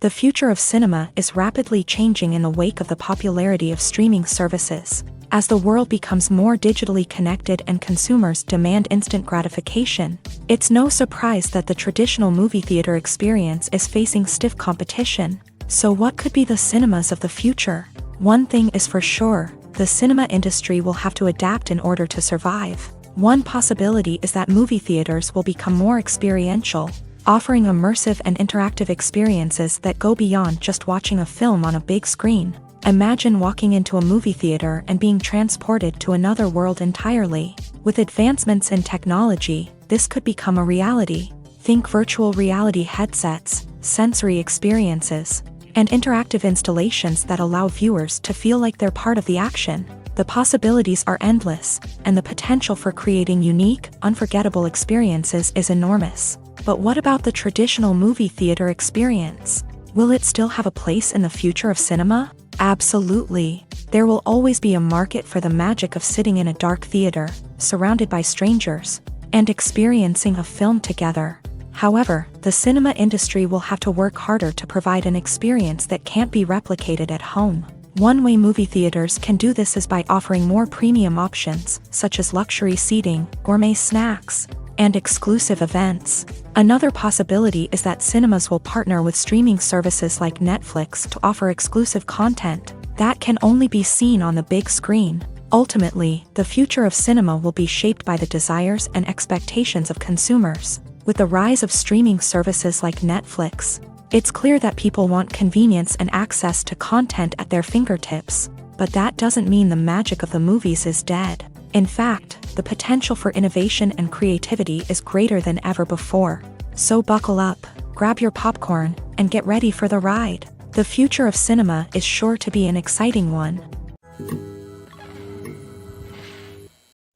The future of cinema is rapidly changing in the wake of the popularity of streaming services. As the world becomes more digitally connected and consumers demand instant gratification, it's no surprise that the traditional movie theater experience is facing stiff competition. So what could be the cinemas of the future? One thing is for sure, the cinema industry will have to adapt in order to survive. One possibility is that movie theaters will become more experiential, offering immersive and interactive experiences that go beyond just watching a film on a big screen. Imagine walking into a movie theater and being transported to another world entirely. With advancements in technology, this could become a reality. Think virtual reality headsets, sensory experiences, and interactive installations that allow viewers to feel like they're part of the action. The possibilities are endless, and the potential for creating unique, unforgettable experiences is enormous. But what about the traditional movie theater experience? Will it still have a place in the future of cinema? Absolutely. There will always be a market for the magic of sitting in a dark theater, surrounded by strangers, and experiencing a film together. However, the cinema industry will have to work harder to provide an experience that can't be replicated at home. One way movie theaters can do this is by offering more premium options, such as luxury seating, gourmet snacks, and exclusive events. Another possibility is that cinemas will partner with streaming services like Netflix to offer exclusive content that can only be seen on the big screen. Ultimately, the future of cinema will be shaped by the desires and expectations of consumers. With the rise of streaming services like Netflix, it's clear that people want convenience and access to content at their fingertips. But that doesn't mean the magic of the movies is dead. In fact, the potential for innovation and creativity is greater than ever before. So buckle up, grab your popcorn, and get ready for the ride. The future of cinema is sure to be an exciting one.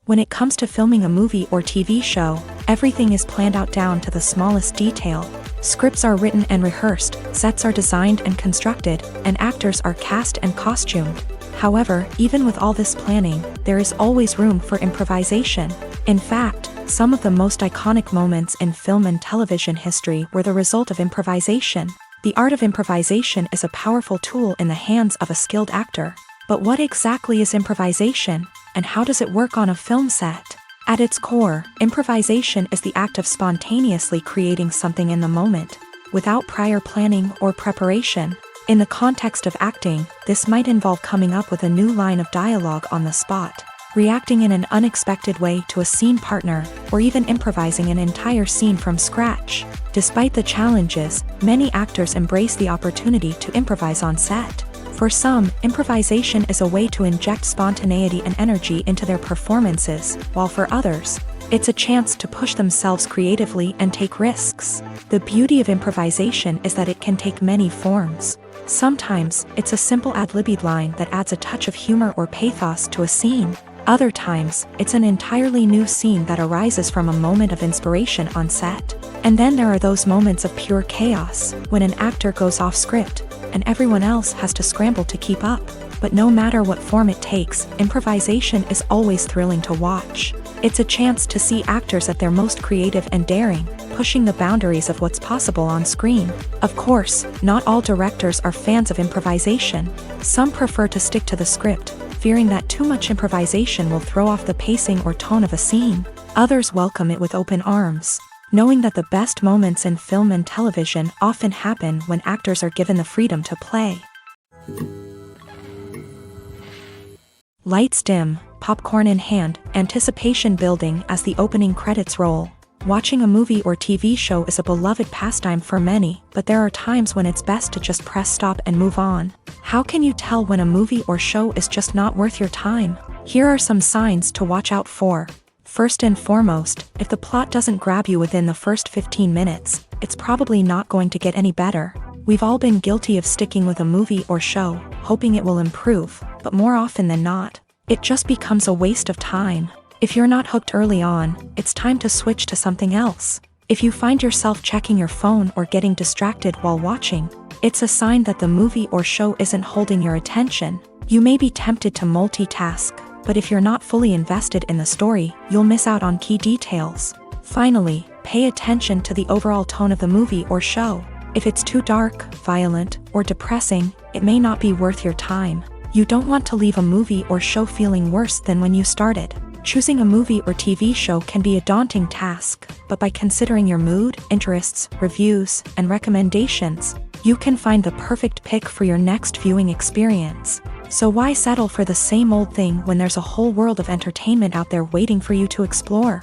When it comes to filming a movie or TV show, everything is planned out down to the smallest detail. Scripts are written and rehearsed, sets are designed and constructed, and actors are cast and costumed. However, even with all this planning, there is always room for improvisation. In fact, some of the most iconic moments in film and television history were the result of improvisation. The art of improvisation is a powerful tool in the hands of a skilled actor. But what exactly is improvisation, and how does it work on a film set? At its core, improvisation is the act of spontaneously creating something in the moment, without prior planning or preparation. In the context of acting, this might involve coming up with a new line of dialogue on the spot, reacting in an unexpected way to a scene partner, or even improvising an entire scene from scratch. Despite the challenges, many actors embrace the opportunity to improvise on set. For some, improvisation is a way to inject spontaneity and energy into their performances, while for others, it's a chance to push themselves creatively and take risks. The beauty of improvisation is that it can take many forms. Sometimes, it's a simple ad-libbed line that adds a touch of humor or pathos to a scene. Other times, it's an entirely new scene that arises from a moment of inspiration on set. And then there are those moments of pure chaos, when an actor goes off script, and everyone else has to scramble to keep up. But no matter what form it takes, improvisation is always thrilling to watch. It's a chance to see actors at their most creative and daring, pushing the boundaries of what's possible on screen. Of course, not all directors are fans of improvisation. Some prefer to stick to the script, fearing that too much improvisation will throw off the pacing or tone of a scene. Others welcome it with open arms, knowing that the best moments in film and television often happen when actors are given the freedom to play. Lights dim, popcorn in hand, anticipation building as the opening credits roll. Watching a movie or TV show is a beloved pastime for many, but there are times when it's best to just press stop and move on. How can you tell when a movie or show is just not worth your time? Here are some signs to watch out for. First and foremost, if the plot doesn't grab you within the first 15 minutes, it's probably not going to get any better. We've all been guilty of sticking with a movie or show, hoping it will improve, but more often than not, it just becomes a waste of time. If you're not hooked early on, it's time to switch to something else. If you find yourself checking your phone or getting distracted while watching, it's a sign that the movie or show isn't holding your attention. You may be tempted to multitask, but if you're not fully invested in the story, you'll miss out on key details. Finally, pay attention to the overall tone of the movie or show. If it's too dark, violent, or depressing, it may not be worth your time. You don't want to leave a movie or show feeling worse than when you started. Choosing a movie or TV show can be a daunting task, but by considering your mood, interests, reviews, and recommendations, you can find the perfect pick for your next viewing experience. So why settle for the same old thing when there's a whole world of entertainment out there waiting for you to explore?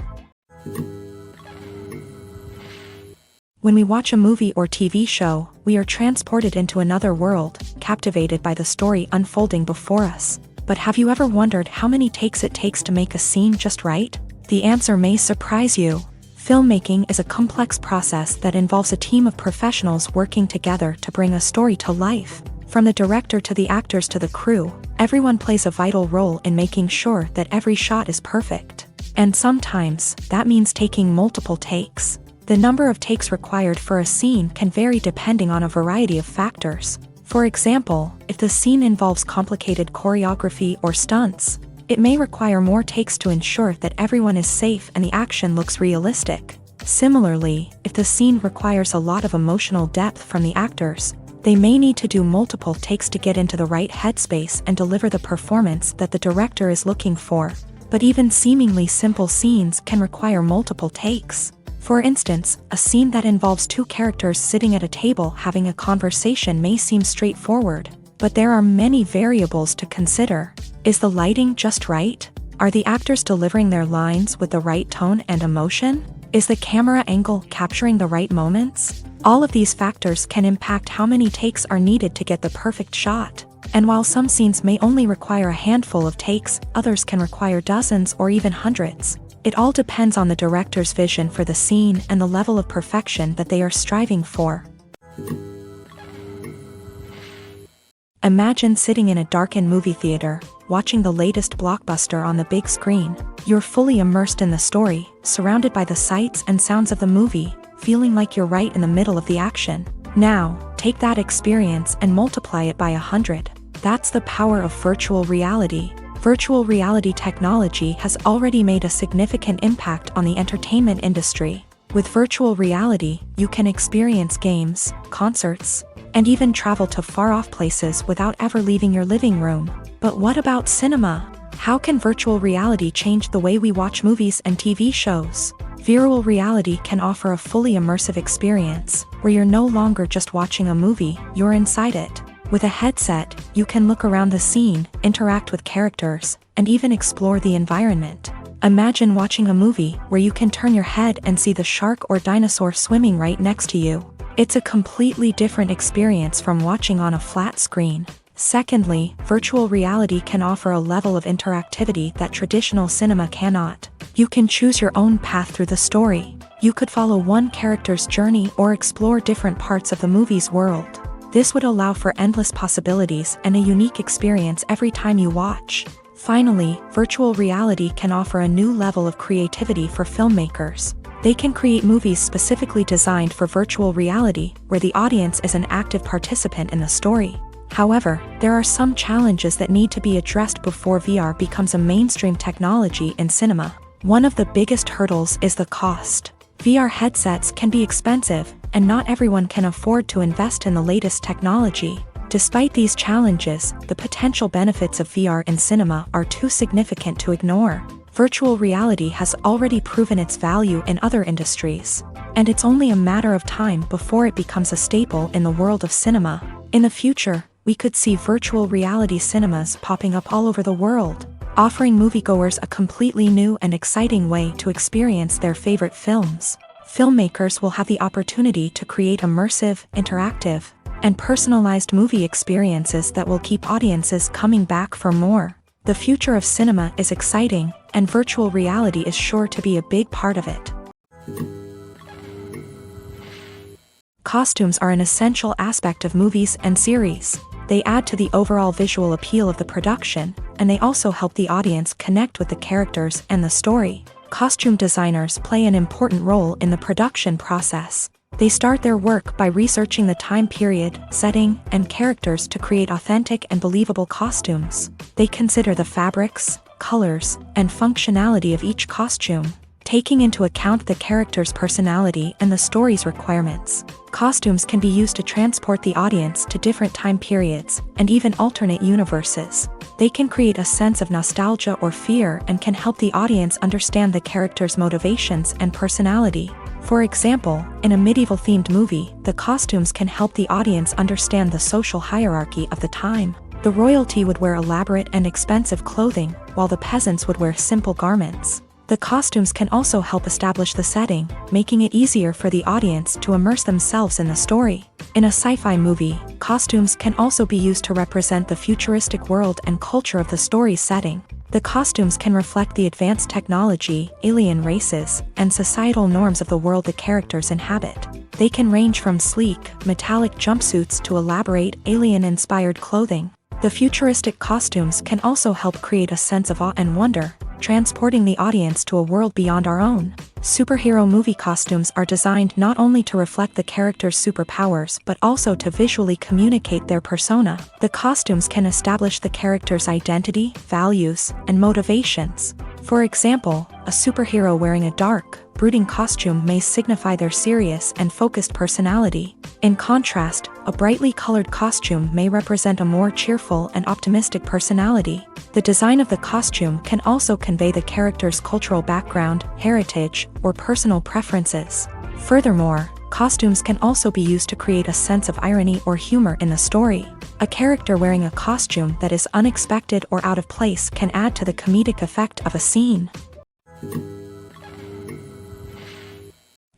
When we watch a movie or TV show, we are transported into another world, captivated by the story unfolding before us. But have you ever wondered how many takes it takes to make a scene just right? The answer may surprise you. Filmmaking is a complex process that involves a team of professionals working together to bring a story to life. From the director to the actors to the crew, everyone plays a vital role in making sure that every shot is perfect. And sometimes, that means taking multiple takes. The number of takes required for a scene can vary depending on a variety of factors. For example, if the scene involves complicated choreography or stunts, it may require more takes to ensure that everyone is safe and the action looks realistic. Similarly, if the scene requires a lot of emotional depth from the actors, they may need to do multiple takes to get into the right headspace and deliver the performance that the director is looking for. But even seemingly simple scenes can require multiple takes. For instance, a scene that involves two characters sitting at a table having a conversation may seem straightforward, but there are many variables to consider. Is the lighting just right? Are the actors delivering their lines with the right tone and emotion? Is the camera angle capturing the right moments? All of these factors can impact how many takes are needed to get the perfect shot. And while some scenes may only require a handful of takes, others can require dozens or even hundreds. It all depends on the director's vision for the scene and the level of perfection that they are striving for. Imagine sitting in a darkened movie theater, watching the latest blockbuster on the big screen. You're fully immersed in the story, surrounded by the sights and sounds of the movie, feeling like you're right in the middle of the action. Now, take that experience and multiply it by 100. That's the power of virtual reality. Virtual reality technology has already made a significant impact on the entertainment industry. With virtual reality, you can experience games, concerts, and even travel to far-off places without ever leaving your living room. But what about cinema? How can virtual reality change the way we watch movies and TV shows? Virtual reality can offer a fully immersive experience, where you're no longer just watching a movie, you're inside it. With a headset, you can look around the scene, interact with characters, and even explore the environment. Imagine watching a movie where you can turn your head and see the shark or dinosaur swimming right next to you. It's a completely different experience from watching on a flat screen. Secondly, virtual reality can offer a level of interactivity that traditional cinema cannot. You can choose your own path through the story. You could follow one character's journey or explore different parts of the movie's world. This would allow for endless possibilities and a unique experience every time you watch. Finally, virtual reality can offer a new level of creativity for filmmakers. They can create movies specifically designed for virtual reality, where the audience is an active participant in the story. However, there are some challenges that need to be addressed before VR becomes a mainstream technology in cinema. One of the biggest hurdles is the cost. VR headsets can be expensive, and not everyone can afford to invest in the latest technology. Despite these challenges, the potential benefits of VR in cinema are too significant to ignore. Virtual reality has already proven its value in other industries, and it's only a matter of time before it becomes a staple in the world of cinema. In the future, we could see virtual reality cinemas popping up all over the world, offering moviegoers a completely new and exciting way to experience their favorite films. Filmmakers will have the opportunity to create immersive, interactive, and personalized movie experiences that will keep audiences coming back for more. The future of cinema is exciting, and virtual reality is sure to be a big part of it. Costumes are an essential aspect of movies and series. They add to the overall visual appeal of the production, and they also help the audience connect with the characters and the story. Costume designers play an important role in the production process. They start their work by researching the time period, setting, and characters to create authentic and believable costumes. They consider the fabrics, colors, and functionality of each costume, taking into account the character's personality and the story's requirements. Costumes can be used to transport the audience to different time periods and even alternate universes. They can create a sense of nostalgia or fear and can help the audience understand the character's motivations and personality. For example, in a medieval-themed movie, the costumes can help the audience understand the social hierarchy of the time. The royalty would wear elaborate and expensive clothing, while the peasants would wear simple garments. The costumes can also help establish the setting, making it easier for the audience to immerse themselves in the story. In a sci-fi movie, costumes can also be used to represent the futuristic world and culture of the story's setting. The costumes can reflect the advanced technology, alien races, and societal norms of the world the characters inhabit. They can range from sleek, metallic jumpsuits to elaborate, alien-inspired clothing. The futuristic costumes can also help create a sense of awe and wonder, transporting the audience to a world beyond our own. Superhero movie costumes are designed not only to reflect the character's superpowers but also to visually communicate their persona. The costumes can establish the character's identity, values, and motivations. For example, a superhero wearing a dark, brooding costume may signify their serious and focused personality. In contrast, a brightly colored costume may represent a more cheerful and optimistic personality. The design of the costume can also convey the character's cultural background, heritage, or personal preferences. Furthermore, costumes can also be used to create a sense of irony or humor in the story. A character wearing a costume that is unexpected or out of place can add to the comedic effect of a scene.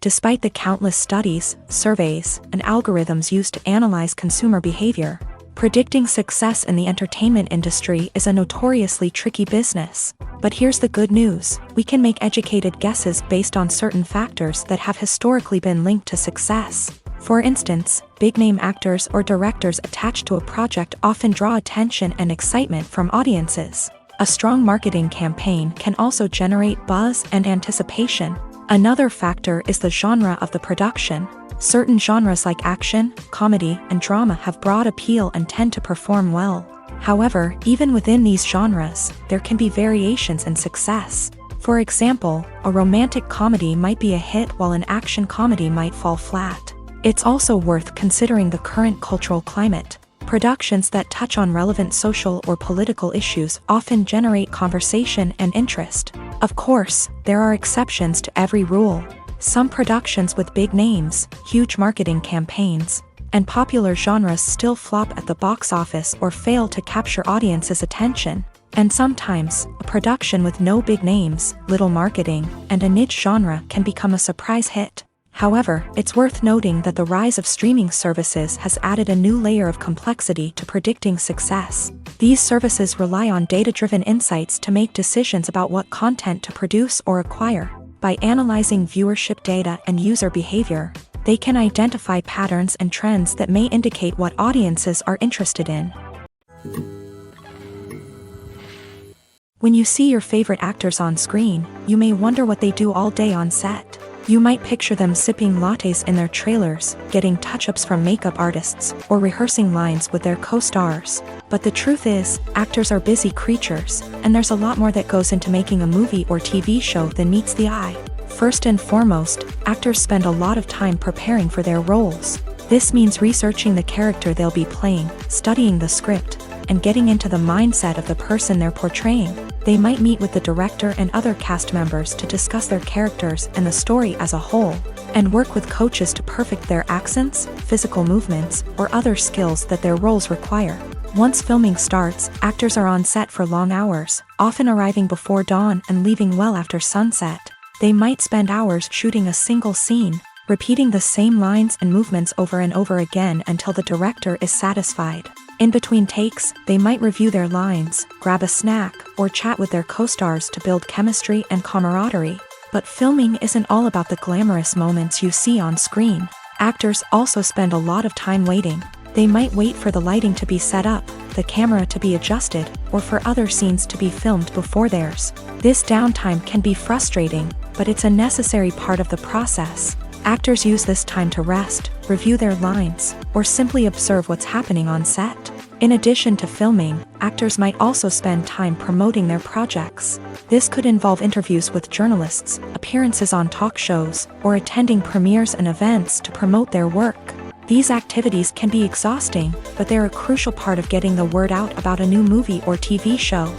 Despite the countless studies, surveys, and algorithms used to analyze consumer behavior, predicting success in the entertainment industry is a notoriously tricky business. But here's the good news: we can make educated guesses based on certain factors that have historically been linked to success. For instance, big-name actors or directors attached to a project often draw attention and excitement from audiences. A strong marketing campaign can also generate buzz and anticipation. Another factor is the genre of the production. Certain genres like action, comedy, and drama have broad appeal and tend to perform well. However, even within these genres, there can be variations in success. For example, a romantic comedy might be a hit while an action comedy might fall flat. It's also worth considering the current cultural climate. Productions that touch on relevant social or political issues often generate conversation and interest. Of course, there are exceptions to every rule. Some productions with big names, huge marketing campaigns, and popular genres still flop at the box office or fail to capture audiences' attention. And sometimes, a production with no big names, little marketing, and a niche genre can become a surprise hit. However, it's worth noting that the rise of streaming services has added a new layer of complexity to predicting success. These services rely on data-driven insights to make decisions about what content to produce or acquire. By analyzing viewership data and user behavior, they can identify patterns and trends that may indicate what audiences are interested in. When you see your favorite actors on screen, you may wonder what they do all day on set. You might picture them sipping lattes in their trailers, getting touch-ups from makeup artists, or rehearsing lines with their co-stars. But the truth is, actors are busy creatures, and there's a lot more that goes into making a movie or TV show than meets the eye. First and foremost, actors spend a lot of time preparing for their roles. This means researching the character they'll be playing, studying the script, and getting into the mindset of the person they're portraying. They might meet with the director and other cast members to discuss their characters and the story as a whole, and work with coaches to perfect their accents, physical movements, or other skills that their roles require. Once filming starts, actors are on set for long hours, often arriving before dawn and leaving well after sunset. They might spend hours shooting a single scene, repeating the same lines and movements over and over again until the director is satisfied. In between takes, they might review their lines, grab a snack, or chat with their co-stars to build chemistry and camaraderie. But filming isn't all about the glamorous moments you see on screen. Actors also spend a lot of time waiting. They might wait for the lighting to be set up, the camera to be adjusted, or for other scenes to be filmed before theirs. This downtime can be frustrating, but it's a necessary part of the process. Actors use this time to rest, review their lines, or simply observe what's happening on set. In addition to filming, actors might also spend time promoting their projects. This could involve interviews with journalists, appearances on talk shows, or attending premieres and events to promote their work. These activities can be exhausting, but they're a crucial part of getting the word out about a new movie or TV show.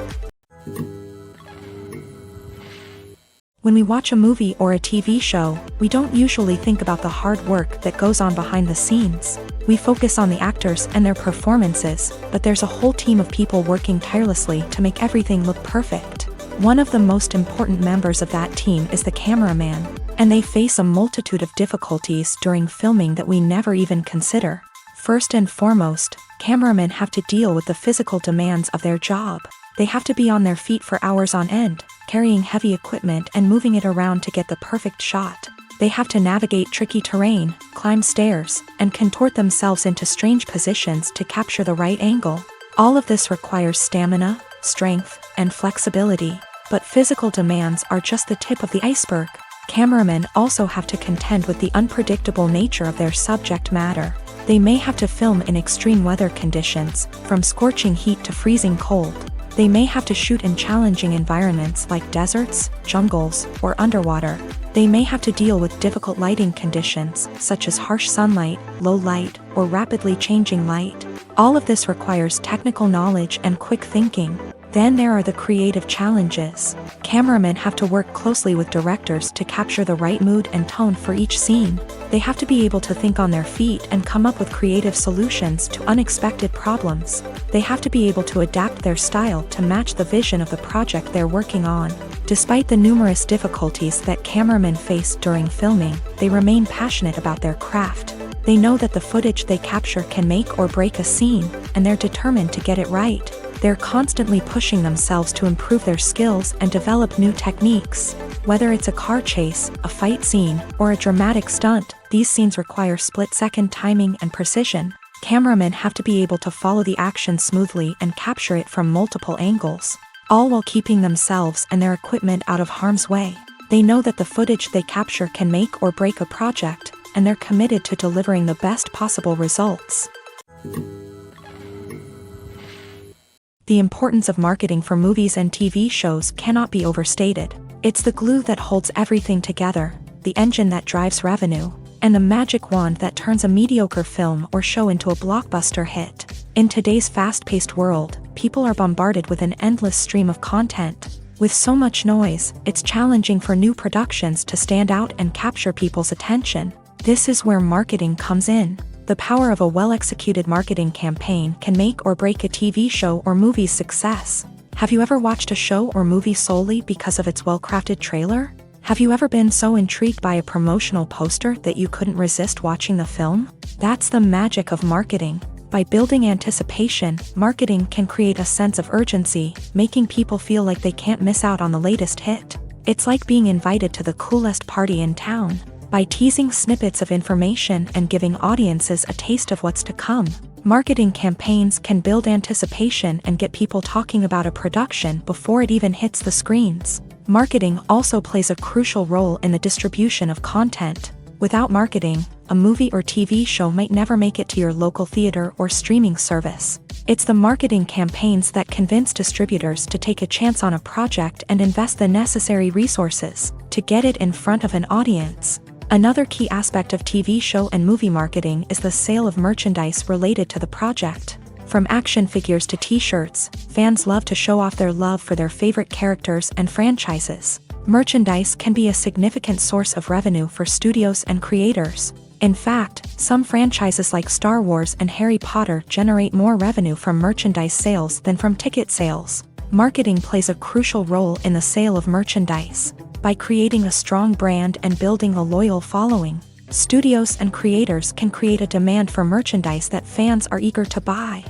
When we watch a movie or a TV show, we don't usually think about the hard work that goes on behind the scenes. We focus on the actors and their performances, but there's a whole team of people working tirelessly to make everything look perfect. One of the most important members of that team is the cameraman, and they face a multitude of difficulties during filming that we never even consider. First and foremost, cameramen have to deal with the physical demands of their job. They have to be on their feet for hours on end, carrying heavy equipment and moving it around to get the perfect shot. They have to navigate tricky terrain, climb stairs, and contort themselves into strange positions to capture the right angle. All of this requires stamina, strength, and flexibility. But physical demands are just the tip of the iceberg. Cameramen also have to contend with the unpredictable nature of their subject matter. They may have to film in extreme weather conditions, from scorching heat to freezing cold. They may have to shoot in challenging environments like deserts, jungles, or underwater. They may have to deal with difficult lighting conditions, such as harsh sunlight, low light, or rapidly changing light. All of this requires technical knowledge and quick thinking. Then there are the creative challenges. Cameramen have to work closely with directors to capture the right mood and tone for each scene. They have to be able to think on their feet and come up with creative solutions to unexpected problems. They have to be able to adapt their style to match the vision of the project they're working on. Despite the numerous difficulties that cameramen face during filming, they remain passionate about their craft. They know that the footage they capture can make or break a scene, and they're determined to get it right. They're constantly pushing themselves to improve their skills and develop new techniques. Whether it's a car chase, a fight scene, or a dramatic stunt, these scenes require split-second timing and precision. Cameramen have to be able to follow the action smoothly and capture it from multiple angles, all while keeping themselves and their equipment out of harm's way. They know that the footage they capture can make or break a project, and they're committed to delivering the best possible results. The importance of marketing for movies and TV shows cannot be overstated. It's the glue that holds everything together, the engine that drives revenue, and the magic wand that turns a mediocre film or show into a blockbuster hit. In today's fast-paced world, people are bombarded with an endless stream of content. With so much noise, it's challenging for new productions to stand out and capture people's attention. This is where marketing comes in. The power of a well-executed marketing campaign can make or break a TV show or movie's success. Have you ever watched a show or movie solely because of its well-crafted trailer? Have you ever been so intrigued by a promotional poster that you couldn't resist watching the film? That's the magic of marketing. By building anticipation, marketing can create a sense of urgency, making people feel like they can't miss out on the latest hit. It's like being invited to the coolest party in town. By teasing snippets of information and giving audiences a taste of what's to come, marketing campaigns can build anticipation and get people talking about a production before it even hits the screens. Marketing also plays a crucial role in the distribution of content. Without marketing, a movie or TV show might never make it to your local theater or streaming service. It's the marketing campaigns that convince distributors to take a chance on a project and invest the necessary resources to get it in front of an audience. Another key aspect of TV show and movie marketing is the sale of merchandise related to the project. From action figures to t-shirts, fans love to show off their love for their favorite characters and franchises. Merchandise can be a significant source of revenue for studios and creators. In fact, some franchises like Star Wars and Harry Potter generate more revenue from merchandise sales than from ticket sales. Marketing plays a crucial role in the sale of merchandise. By creating a strong brand and building a loyal following, studios and creators can create a demand for merchandise that fans are eager to buy.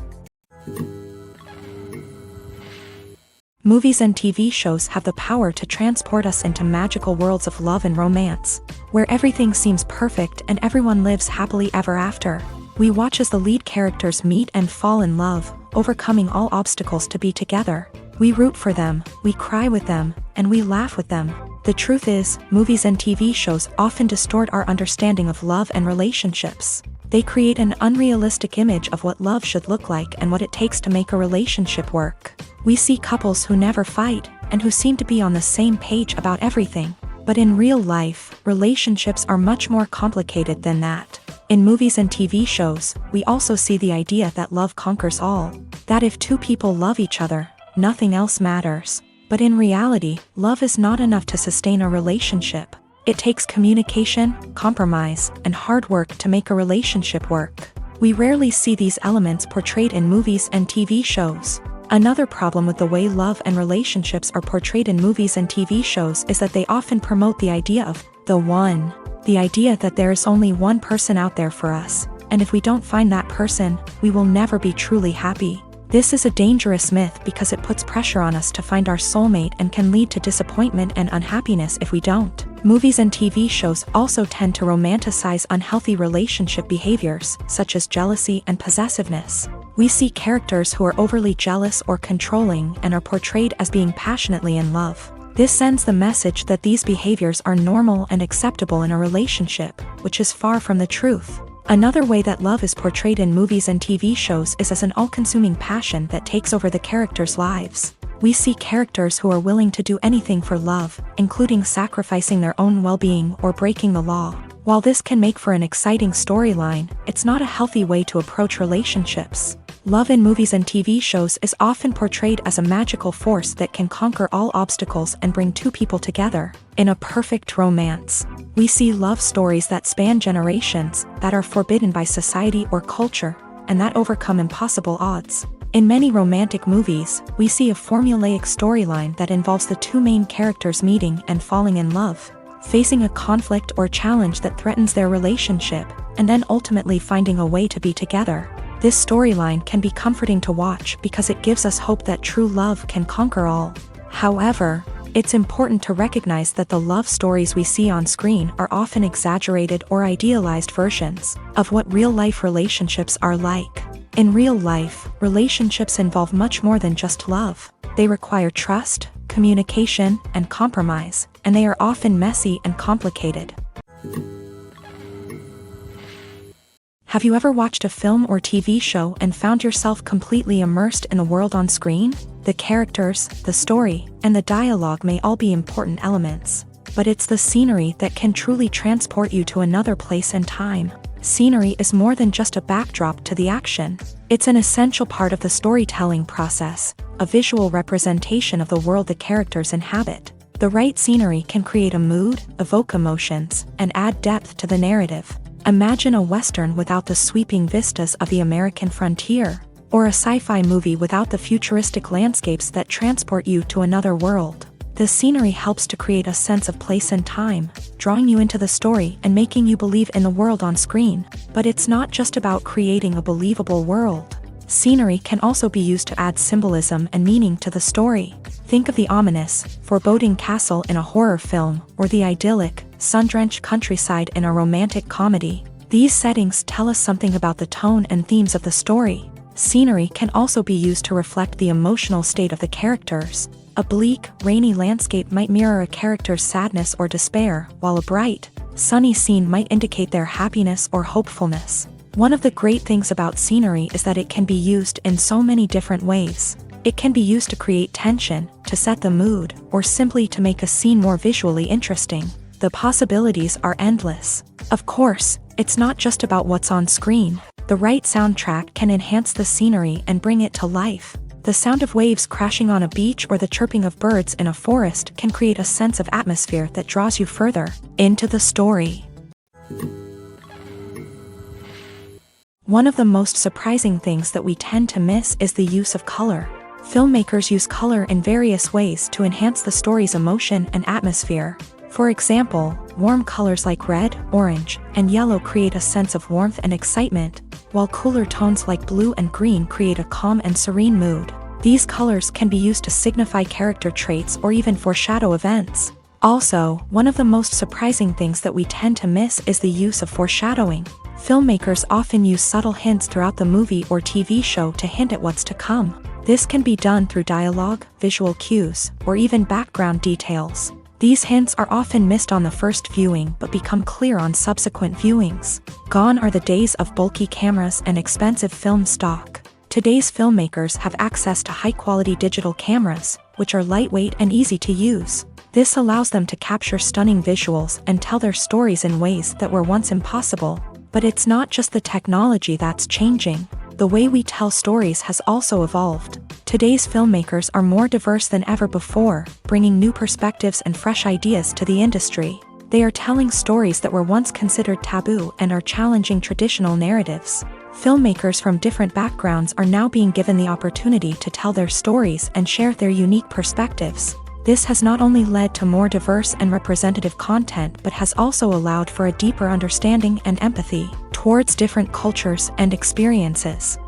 Movies and TV shows have the power to transport us into magical worlds of love and romance, where everything seems perfect and everyone lives happily ever after. We watch as the lead characters meet and fall in love, overcoming all obstacles to be together. We root for them, we cry with them, and we laugh with them. The truth is, movies and TV shows often distort our understanding of love and relationships. They create an unrealistic image of what love should look like and what it takes to make a relationship work. We see couples who never fight, and who seem to be on the same page about everything. But in real life, relationships are much more complicated than that. In movies and TV shows, we also see the idea that love conquers all. That if two people love each other, nothing else matters. But in reality, love is not enough to sustain a relationship. It takes communication, compromise, and hard work to make a relationship work. We rarely see these elements portrayed in movies and TV shows. Another problem with the way love and relationships are portrayed in movies and TV shows is that they often promote the idea of the one. The idea that there is only one person out there for us, and if we don't find that person, we will never be truly happy. This is a dangerous myth because it puts pressure on us to find our soulmate and can lead to disappointment and unhappiness if we don't. Movies and TV shows also tend to romanticize unhealthy relationship behaviors, such as jealousy and possessiveness. We see characters who are overly jealous or controlling and are portrayed as being passionately in love. This sends the message that these behaviors are normal and acceptable in a relationship, which is far from the truth. Another way that love is portrayed in movies and TV shows is as an all-consuming passion that takes over the characters' lives. We see characters who are willing to do anything for love, including sacrificing their own well-being or breaking the law. While this can make for an exciting storyline, it's not a healthy way to approach relationships. Love in movies and TV shows is often portrayed as a magical force that can conquer all obstacles and bring two people together. In a perfect romance, we see love stories that span generations, that are forbidden by society or culture, and that overcome impossible odds. In many romantic movies, we see a formulaic storyline that involves the two main characters meeting and falling in love, facing a conflict or challenge that threatens their relationship, and then ultimately finding a way to be together. This storyline can be comforting to watch because it gives us hope that true love can conquer all. However, it's important to recognize that the love stories we see on screen are often exaggerated or idealized versions of what real-life relationships are like. In real life, relationships involve much more than just love. They require trust, communication, and compromise, and they are often messy and complicated. Have you ever watched a film or TV show and found yourself completely immersed in the world on screen? The characters, the story, and the dialogue may all be important elements, but it's the scenery that can truly transport you to another place and time. Scenery is more than just a backdrop to the action. It's an essential part of the storytelling process, a visual representation of the world the characters inhabit. The right scenery can create a mood, evoke emotions, and add depth to the narrative. Imagine a Western without the sweeping vistas of the American frontier, or a sci-fi movie without the futuristic landscapes that transport you to another world. The scenery helps to create a sense of place and time, drawing you into the story and making you believe in the world on screen. But it's not just about creating a believable world. Scenery can also be used to add symbolism and meaning to the story. Think of the ominous, foreboding castle in a horror film, or the idyllic, sun-drenched countryside in a romantic comedy. These settings tell us something about the tone and themes of the story. Scenery can also be used to reflect the emotional state of the characters. A bleak, rainy landscape might mirror a character's sadness or despair, while a bright, sunny scene might indicate their happiness or hopefulness. One of the great things about scenery is that it can be used in so many different ways. It can be used to create tension, to set the mood, or simply to make a scene more visually interesting. The possibilities are endless. Of course, it's not just about what's on screen. The right soundtrack can enhance the scenery and bring it to life. The sound of waves crashing on a beach or the chirping of birds in a forest can create a sense of atmosphere that draws you further into the story. One of the most surprising things that we tend to miss is the use of color. Filmmakers use color in various ways to enhance the story's emotion and atmosphere. For example, warm colors like red, orange, and yellow create a sense of warmth and excitement, while cooler tones like blue and green create a calm and serene mood. These colors can be used to signify character traits or even foreshadow events. Also, one of the most surprising things that we tend to miss is the use of foreshadowing. Filmmakers often use subtle hints throughout the movie or TV show to hint at what's to come. This can be done through dialogue, visual cues, or even background details. These hints are often missed on the first viewing but become clear on subsequent viewings. Gone are the days of bulky cameras and expensive film stock. Today's filmmakers have access to high-quality digital cameras, which are lightweight and easy to use. This allows them to capture stunning visuals and tell their stories in ways that were once impossible. But it's not just the technology that's changing. The way we tell stories has also evolved. Today's filmmakers are more diverse than ever before, bringing new perspectives and fresh ideas to the industry. They are telling stories that were once considered taboo and are challenging traditional narratives. Filmmakers from different backgrounds are now being given the opportunity to tell their stories and share their unique perspectives. This has not only led to more diverse and representative content but has also allowed for a deeper understanding and empathy towards different cultures and experiences.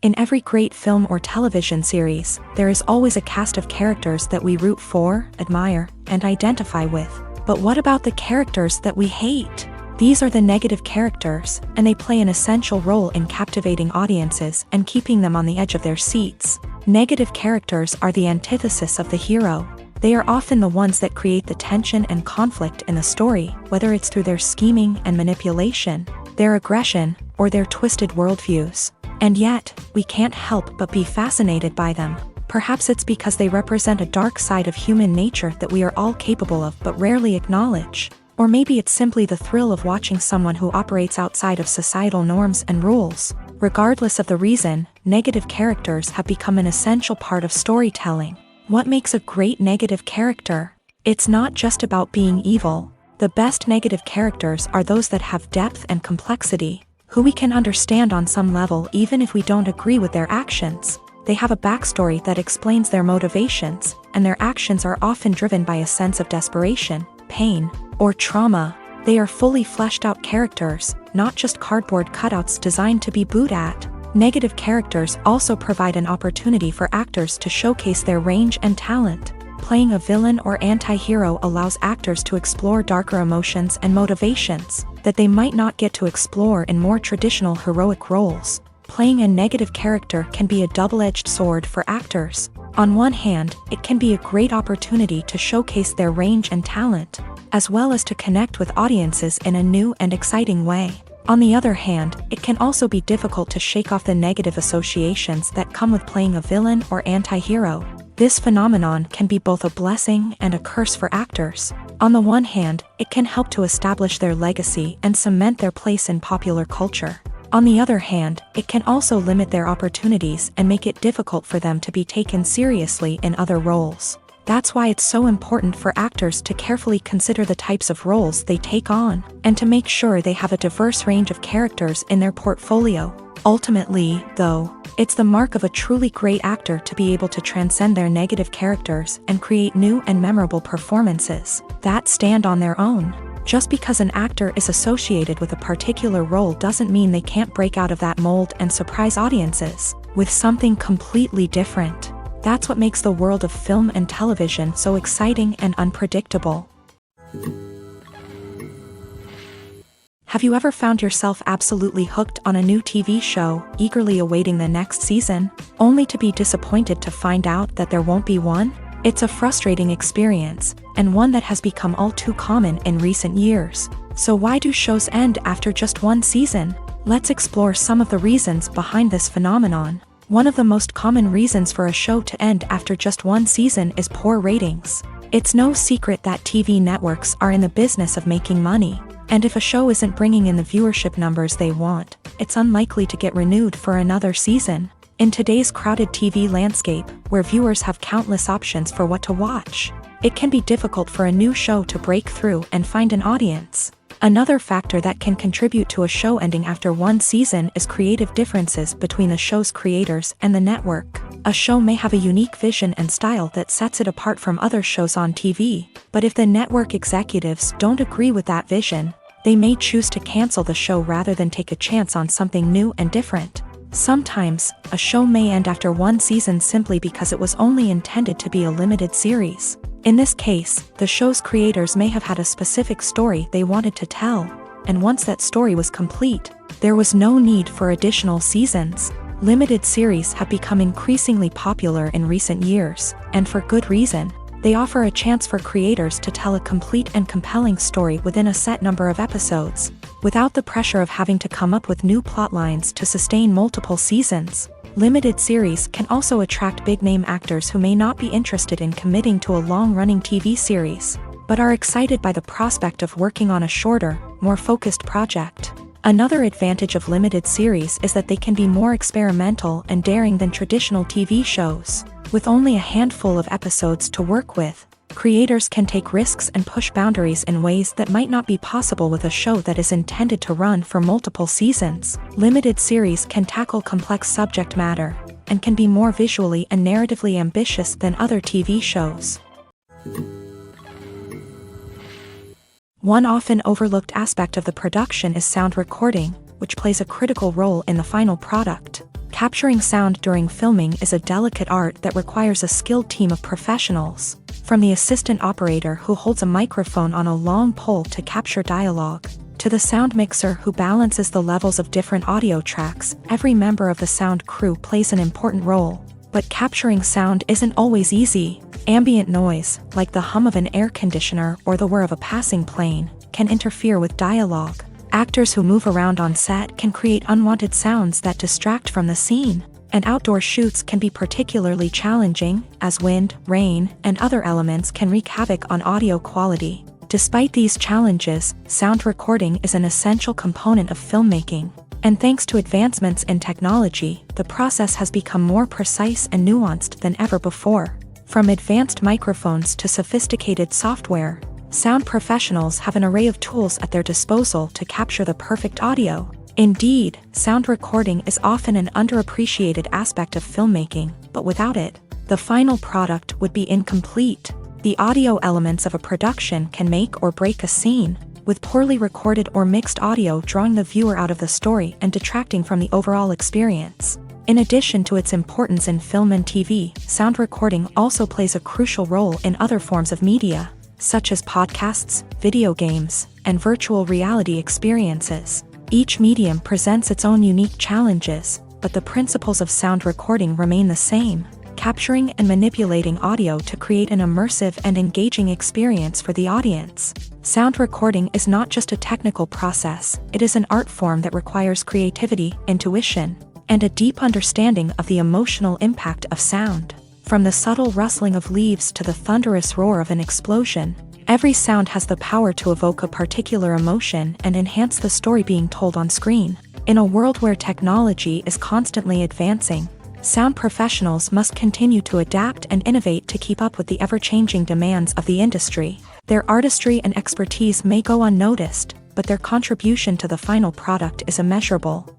In every great film or television series, there is always a cast of characters that we root for, admire, and identify with. But what about the characters that we hate? These are the negative characters, and they play an essential role in captivating audiences and keeping them on the edge of their seats. Negative characters are the antithesis of the hero. They are often the ones that create the tension and conflict in the story, whether it's through their scheming and manipulation, their aggression, or their twisted worldviews. And yet, we can't help but be fascinated by them. Perhaps it's because they represent a dark side of human nature that we are all capable of but rarely acknowledge. Or maybe it's simply the thrill of watching someone who operates outside of societal norms and rules. Regardless of the reason, negative characters have become an essential part of storytelling. What makes a great negative character? It's not just about being evil. The best negative characters are those that have depth and complexity, who we can understand on some level even if we don't agree with their actions. They have a backstory that explains their motivations, and their actions are often driven by a sense of desperation, pain, or trauma. They are fully fleshed out characters, not just cardboard cutouts designed to be booed at. Negative characters also provide an opportunity for actors to showcase their range and talent. Playing a villain or anti-hero allows actors to explore darker emotions and motivations that they might not get to explore in more traditional heroic roles. Playing a negative character can be a double-edged sword for actors. On one hand, it can be a great opportunity to showcase their range and talent, as well as to connect with audiences in a new and exciting way. On the other hand, it can also be difficult to shake off the negative associations that come with playing a villain or anti-hero. This phenomenon can be both a blessing and a curse for actors. On the one hand, it can help to establish their legacy and cement their place in popular culture. On the other hand, it can also limit their opportunities and make it difficult for them to be taken seriously in other roles. That's why it's so important for actors to carefully consider the types of roles they take on, and to make sure they have a diverse range of characters in their portfolio. Ultimately, though, it's the mark of a truly great actor to be able to transcend their negative characters and create new and memorable performances that stand on their own. Just because an actor is associated with a particular role doesn't mean they can't break out of that mold and surprise audiences with something completely different. That's what makes the world of film and television so exciting and unpredictable. Have you ever found yourself absolutely hooked on a new TV show, eagerly awaiting the next season, only to be disappointed to find out that there won't be one? It's a frustrating experience, and one that has become all too common in recent years. So why do shows end after just one season? Let's explore some of the reasons behind this phenomenon. One of the most common reasons for a show to end after just one season is poor ratings. It's no secret that TV networks are in the business of making money, and if a show isn't bringing in the viewership numbers they want, it's unlikely to get renewed for another season. In today's crowded TV landscape, where viewers have countless options for what to watch, it can be difficult for a new show to break through and find an audience. Another factor that can contribute to a show ending after one season is creative differences between the show's creators and the network. A show may have a unique vision and style that sets it apart from other shows on TV, but if the network executives don't agree with that vision, they may choose to cancel the show rather than take a chance on something new and different. Sometimes, a show may end after one season simply because it was only intended to be a limited series. In this case, the show's creators may have had a specific story they wanted to tell, and once that story was complete, there was no need for additional seasons. Limited series have become increasingly popular in recent years, and for good reason. They offer a chance for creators to tell a complete and compelling story within a set number of episodes, without the pressure of having to come up with new plotlines to sustain multiple seasons. Limited series can also attract big-name actors who may not be interested in committing to a long-running TV series, but are excited by the prospect of working on a shorter, more focused project. Another advantage of limited series is that they can be more experimental and daring than traditional TV shows. With only a handful of episodes to work with, creators can take risks and push boundaries in ways that might not be possible with a show that is intended to run for multiple seasons. Limited series can tackle complex subject matter, and can be more visually and narratively ambitious than other TV shows. One often overlooked aspect of the production is sound recording, which plays a critical role in the final product. Capturing sound during filming is a delicate art that requires a skilled team of professionals, from the assistant operator who holds a microphone on a long pole to capture dialogue, to the sound mixer who balances the levels of different audio tracks. Every member of the sound crew plays an important role. But capturing sound isn't always easy. Ambient noise, like the hum of an air conditioner or the whir of a passing plane, can interfere with dialogue. Actors who move around on set can create unwanted sounds that distract from the scene, and outdoor shoots can be particularly challenging, as wind, rain, and other elements can wreak havoc on audio quality. Despite these challenges, sound recording is an essential component of filmmaking, and thanks to advancements in technology, the process has become more precise and nuanced than ever before. From advanced microphones to sophisticated software, sound professionals have an array of tools at their disposal to capture the perfect audio. Indeed, sound recording is often an underappreciated aspect of filmmaking, but without it, the final product would be incomplete. The audio elements of a production can make or break a scene, with poorly recorded or mixed audio drawing the viewer out of the story and detracting from the overall experience. In addition to its importance in film and TV, sound recording also plays a crucial role in other forms of media, such as podcasts, video games, and virtual reality experiences. Each medium presents its own unique challenges, but the principles of sound recording remain the same, capturing and manipulating audio to create an immersive and engaging experience for the audience. Sound recording is not just a technical process, it is an art form that requires creativity, intuition, and a deep understanding of the emotional impact of sound. From the subtle rustling of leaves to the thunderous roar of an explosion, every sound has the power to evoke a particular emotion and enhance the story being told on screen. In a world where technology is constantly advancing, Sound professionals must continue to adapt and innovate to keep up with the ever-changing demands of the industry. Their artistry and expertise may go unnoticed, but their contribution to the final product is immeasurable.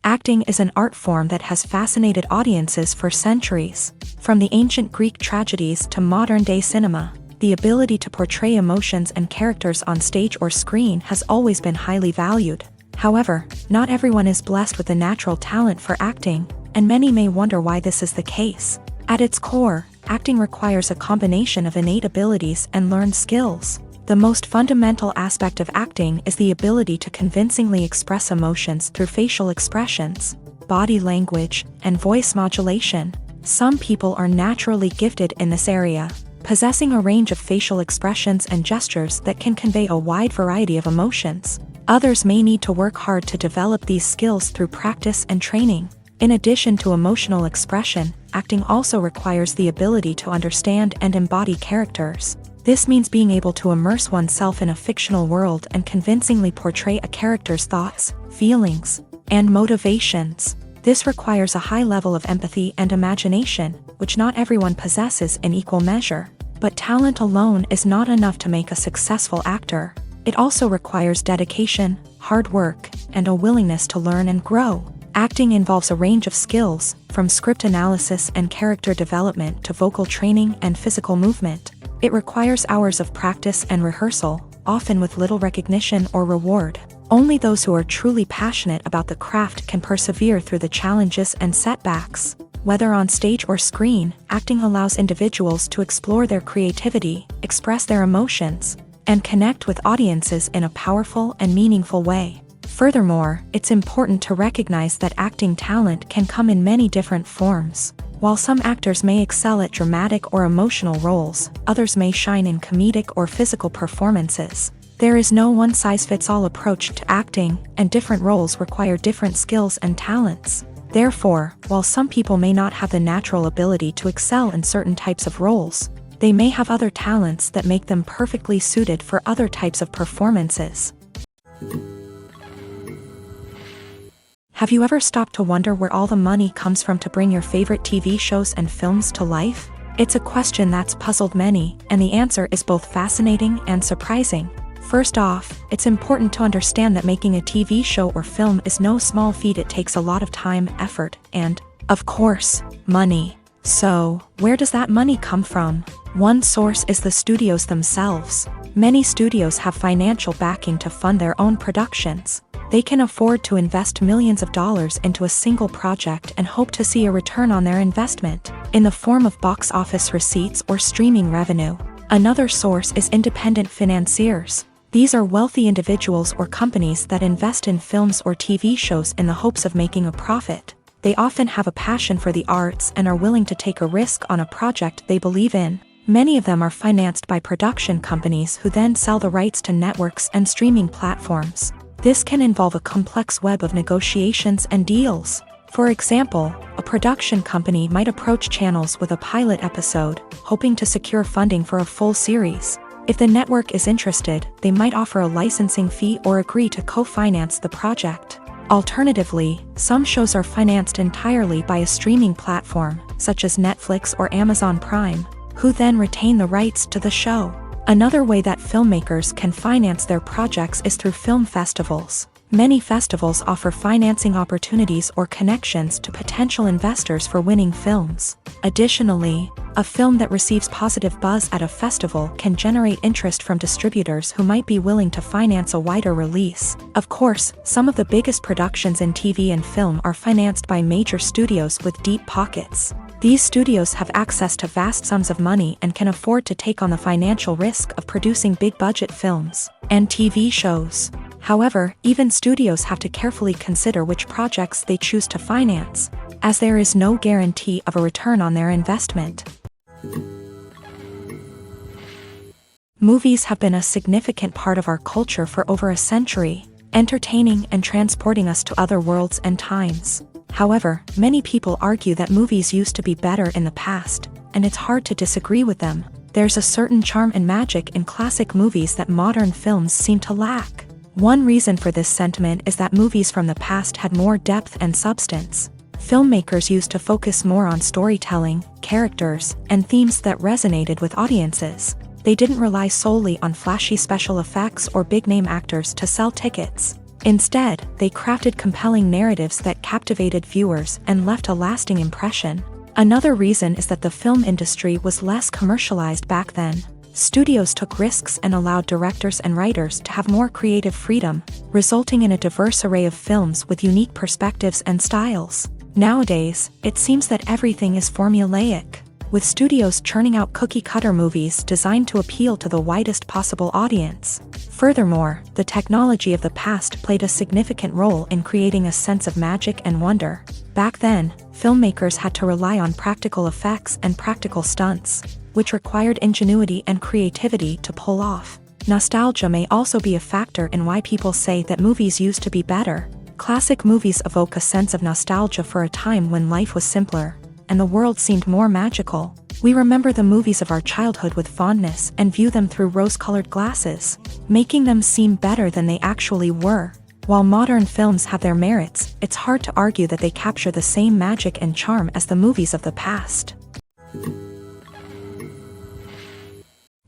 Acting is an art form that has fascinated audiences for centuries. From the ancient Greek tragedies to modern-day cinema, the ability to portray emotions and characters on stage or screen has always been highly valued. However, not everyone is blessed with a natural talent for acting, and many may wonder why this is the case. At its core, acting requires a combination of innate abilities and learned skills. The most fundamental aspect of acting is the ability to convincingly express emotions through facial expressions, body language, and voice modulation. Some people are naturally gifted in this area, possessing a range of facial expressions and gestures that can convey a wide variety of emotions. Others may need to work hard to develop these skills through practice and training. In addition to emotional expression, acting also requires the ability to understand and embody characters. This means being able to immerse oneself in a fictional world and convincingly portray a character's thoughts, feelings, and motivations. This requires a high level of empathy and imagination, which not everyone possesses in equal measure. But talent alone is not enough to make a successful actor. It also requires dedication, hard work, and a willingness to learn and grow. Acting involves a range of skills, from script analysis and character development to vocal training and physical movement. It requires hours of practice and rehearsal, often with little recognition or reward. Only those who are truly passionate about the craft can persevere through the challenges and setbacks. Whether on stage or screen, acting allows individuals to explore their creativity, express their emotions, and connect with audiences in a powerful and meaningful way. Furthermore, it's important to recognize that acting talent can come in many different forms. While some actors may excel at dramatic or emotional roles, others may shine in comedic or physical performances. There is no one-size-fits-all approach to acting, and different roles require different skills and talents. Therefore, while some people may not have the natural ability to excel in certain types of roles, they may have other talents that make them perfectly suited for other types of performances. Have you ever stopped to wonder where all the money comes from to bring your favorite TV shows and films to life? It's a question that's puzzled many, and the answer is both fascinating and surprising. First off, it's important to understand that making a TV show or film is no small feat. It takes a lot of time, effort, and, of course, money. So, where does that money come from? One source is the studios themselves. Many studios have financial backing to fund their own productions. They can afford to invest millions of dollars into a single project and hope to see a return on their investment, in the form of box office receipts or streaming revenue. Another source is independent financiers. These are wealthy individuals or companies that invest in films or TV shows in the hopes of making a profit. They often have a passion for the arts and are willing to take a risk on a project they believe in. Many of them are financed by production companies who then sell the rights to networks and streaming platforms. This can involve a complex web of negotiations and deals. For example, a production company might approach channels with a pilot episode, hoping to secure funding for a full series. If the network is interested, they might offer a licensing fee or agree to co-finance the project. Alternatively, some shows are financed entirely by a streaming platform, such as Netflix or Amazon Prime, who then retain the rights to the show. Another way that filmmakers can finance their projects is through film festivals. Many festivals offer financing opportunities or connections to potential investors for winning films. Additionally, a film that receives positive buzz at a festival can generate interest from distributors who might be willing to finance a wider release. Of course, some of the biggest productions in TV and film are financed by major studios with deep pockets. These studios have access to vast sums of money and can afford to take on the financial risk of producing big-budget films and TV shows. However, even studios have to carefully consider which projects they choose to finance, as there is no guarantee of a return on their investment. Movies have been a significant part of our culture for over a century, entertaining and transporting us to other worlds and times. However, many people argue that movies used to be better in the past, and it's hard to disagree with them. There's a certain charm and magic in classic movies that modern films seem to lack. One reason for this sentiment is that movies from the past had more depth and substance. Filmmakers used to focus more on storytelling, characters, and themes that resonated with audiences. They didn't rely solely on flashy special effects or big-name actors to sell tickets. Instead, they crafted compelling narratives that captivated viewers and left a lasting impression. Another reason is that the film industry was less commercialized back then. Studios took risks and allowed directors and writers to have more creative freedom, resulting in a diverse array of films with unique perspectives and styles. Nowadays, it seems that everything is formulaic, with studios churning out cookie-cutter movies designed to appeal to the widest possible audience. Furthermore, the technology of the past played a significant role in creating a sense of magic and wonder. Back then, filmmakers had to rely on practical effects and practical stunts, which required ingenuity and creativity to pull off. Nostalgia may also be a factor in why people say that movies used to be better. Classic movies evoke a sense of nostalgia for a time when life was simpler, and the world seemed more magical. We remember the movies of our childhood with fondness and view them through rose-colored glasses, making them seem better than they actually were. While modern films have their merits, it's hard to argue that they capture the same magic and charm as the movies of the past.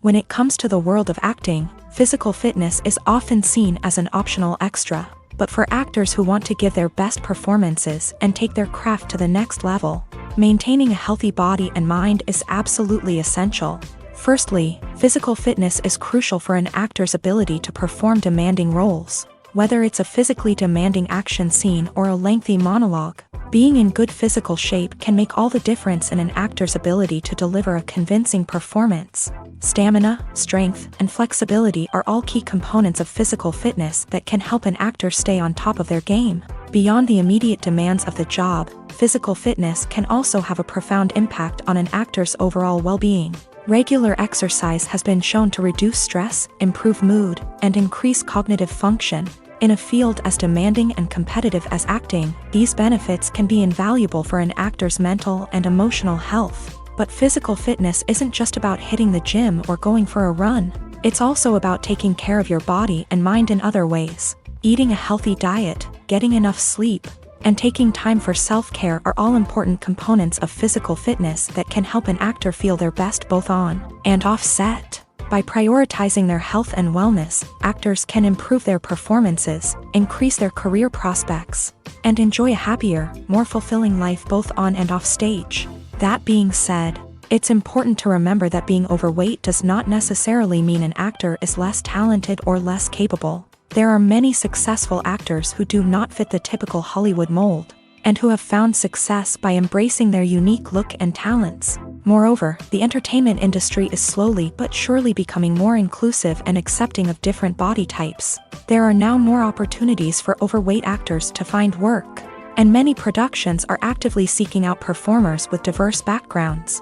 When it comes to the world of acting, physical fitness is often seen as an optional extra. But for actors who want to give their best performances and take their craft to the next level, maintaining a healthy body and mind is absolutely essential. Firstly, physical fitness is crucial for an actor's ability to perform demanding roles. Whether it's a physically demanding action scene or a lengthy monologue, being in good physical shape can make all the difference in an actor's ability to deliver a convincing performance. Stamina, strength, and flexibility are all key components of physical fitness that can help an actor stay on top of their game. Beyond the immediate demands of the job, physical fitness can also have a profound impact on an actor's overall well-being. Regular exercise has been shown to reduce stress, improve mood, and increase cognitive function. In a field as demanding and competitive as acting, these benefits can be invaluable for an actor's mental and emotional health. But physical fitness isn't just about hitting the gym or going for a run. It's also about taking care of your body and mind in other ways. Eating a healthy diet, getting enough sleep, and taking time for self-care are all important components of physical fitness that can help an actor feel their best both on and off set. By prioritizing their health and wellness, actors can improve their performances, increase their career prospects, and enjoy a happier, more fulfilling life both on and off stage. That being said, it's important to remember that being overweight does not necessarily mean an actor is less talented or less capable. There are many successful actors who do not fit the typical Hollywood mold, and who have found success by embracing their unique look and talents. Moreover, the entertainment industry is slowly but surely becoming more inclusive and accepting of different body types. There are now more opportunities for overweight actors to find work, and many productions are actively seeking out performers with diverse backgrounds.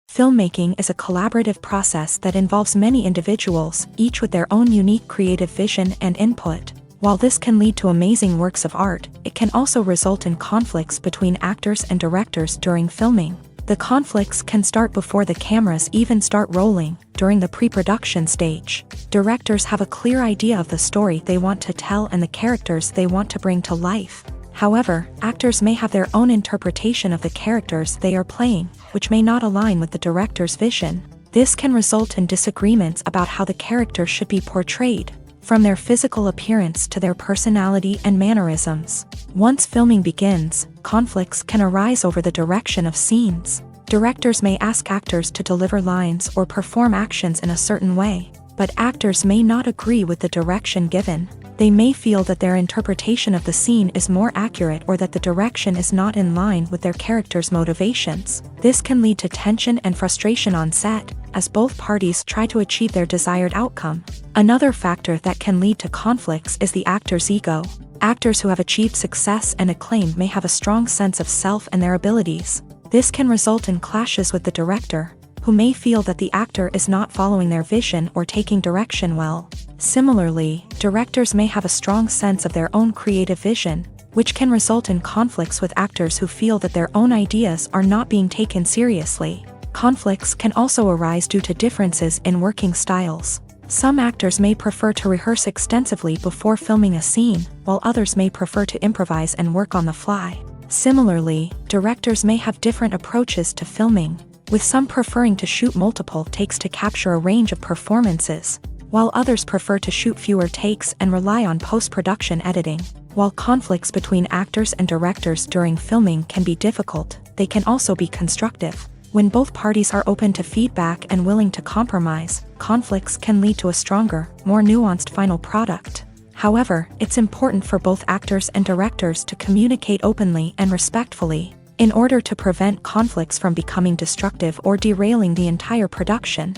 Filmmaking is a collaborative process that involves many individuals, each with their own unique creative vision and input. While this can lead to amazing works of art, it can also result in conflicts between actors and directors during filming. The conflicts can start before the cameras even start rolling, during the pre-production stage. Directors have a clear idea of the story they want to tell and the characters they want to bring to life. However, actors may have their own interpretation of the characters they are playing, which may not align with the director's vision. This can result in disagreements about how the character should be portrayed, from their physical appearance to their personality and mannerisms. Once filming begins, conflicts can arise over the direction of scenes. Directors may ask actors to deliver lines or perform actions in a certain way, but actors may not agree with the direction given. They may feel that their interpretation of the scene is more accurate or that the direction is not in line with their character's motivations. This can lead to tension and frustration on set, as both parties try to achieve their desired outcome. Another factor that can lead to conflicts is the actor's ego. Actors who have achieved success and acclaim may have a strong sense of self and their abilities. This can result in clashes with the director, who may feel that the actor is not following their vision or taking direction well. Similarly, directors may have a strong sense of their own creative vision, which can result in conflicts with actors who feel that their own ideas are not being taken seriously. Conflicts can also arise due to differences in working styles. Some actors may prefer to rehearse extensively before filming a scene, while others may prefer to improvise and work on the fly. Similarly, directors may have different approaches to filming, with some preferring to shoot multiple takes to capture a range of performances, while others prefer to shoot fewer takes and rely on post-production editing. While conflicts between actors and directors during filming can be difficult, they can also be constructive. When both parties are open to feedback and willing to compromise, conflicts can lead to a stronger, more nuanced final product. However, it's important for both actors and directors to communicate openly and respectfully, in order to prevent conflicts from becoming destructive or derailing the entire production.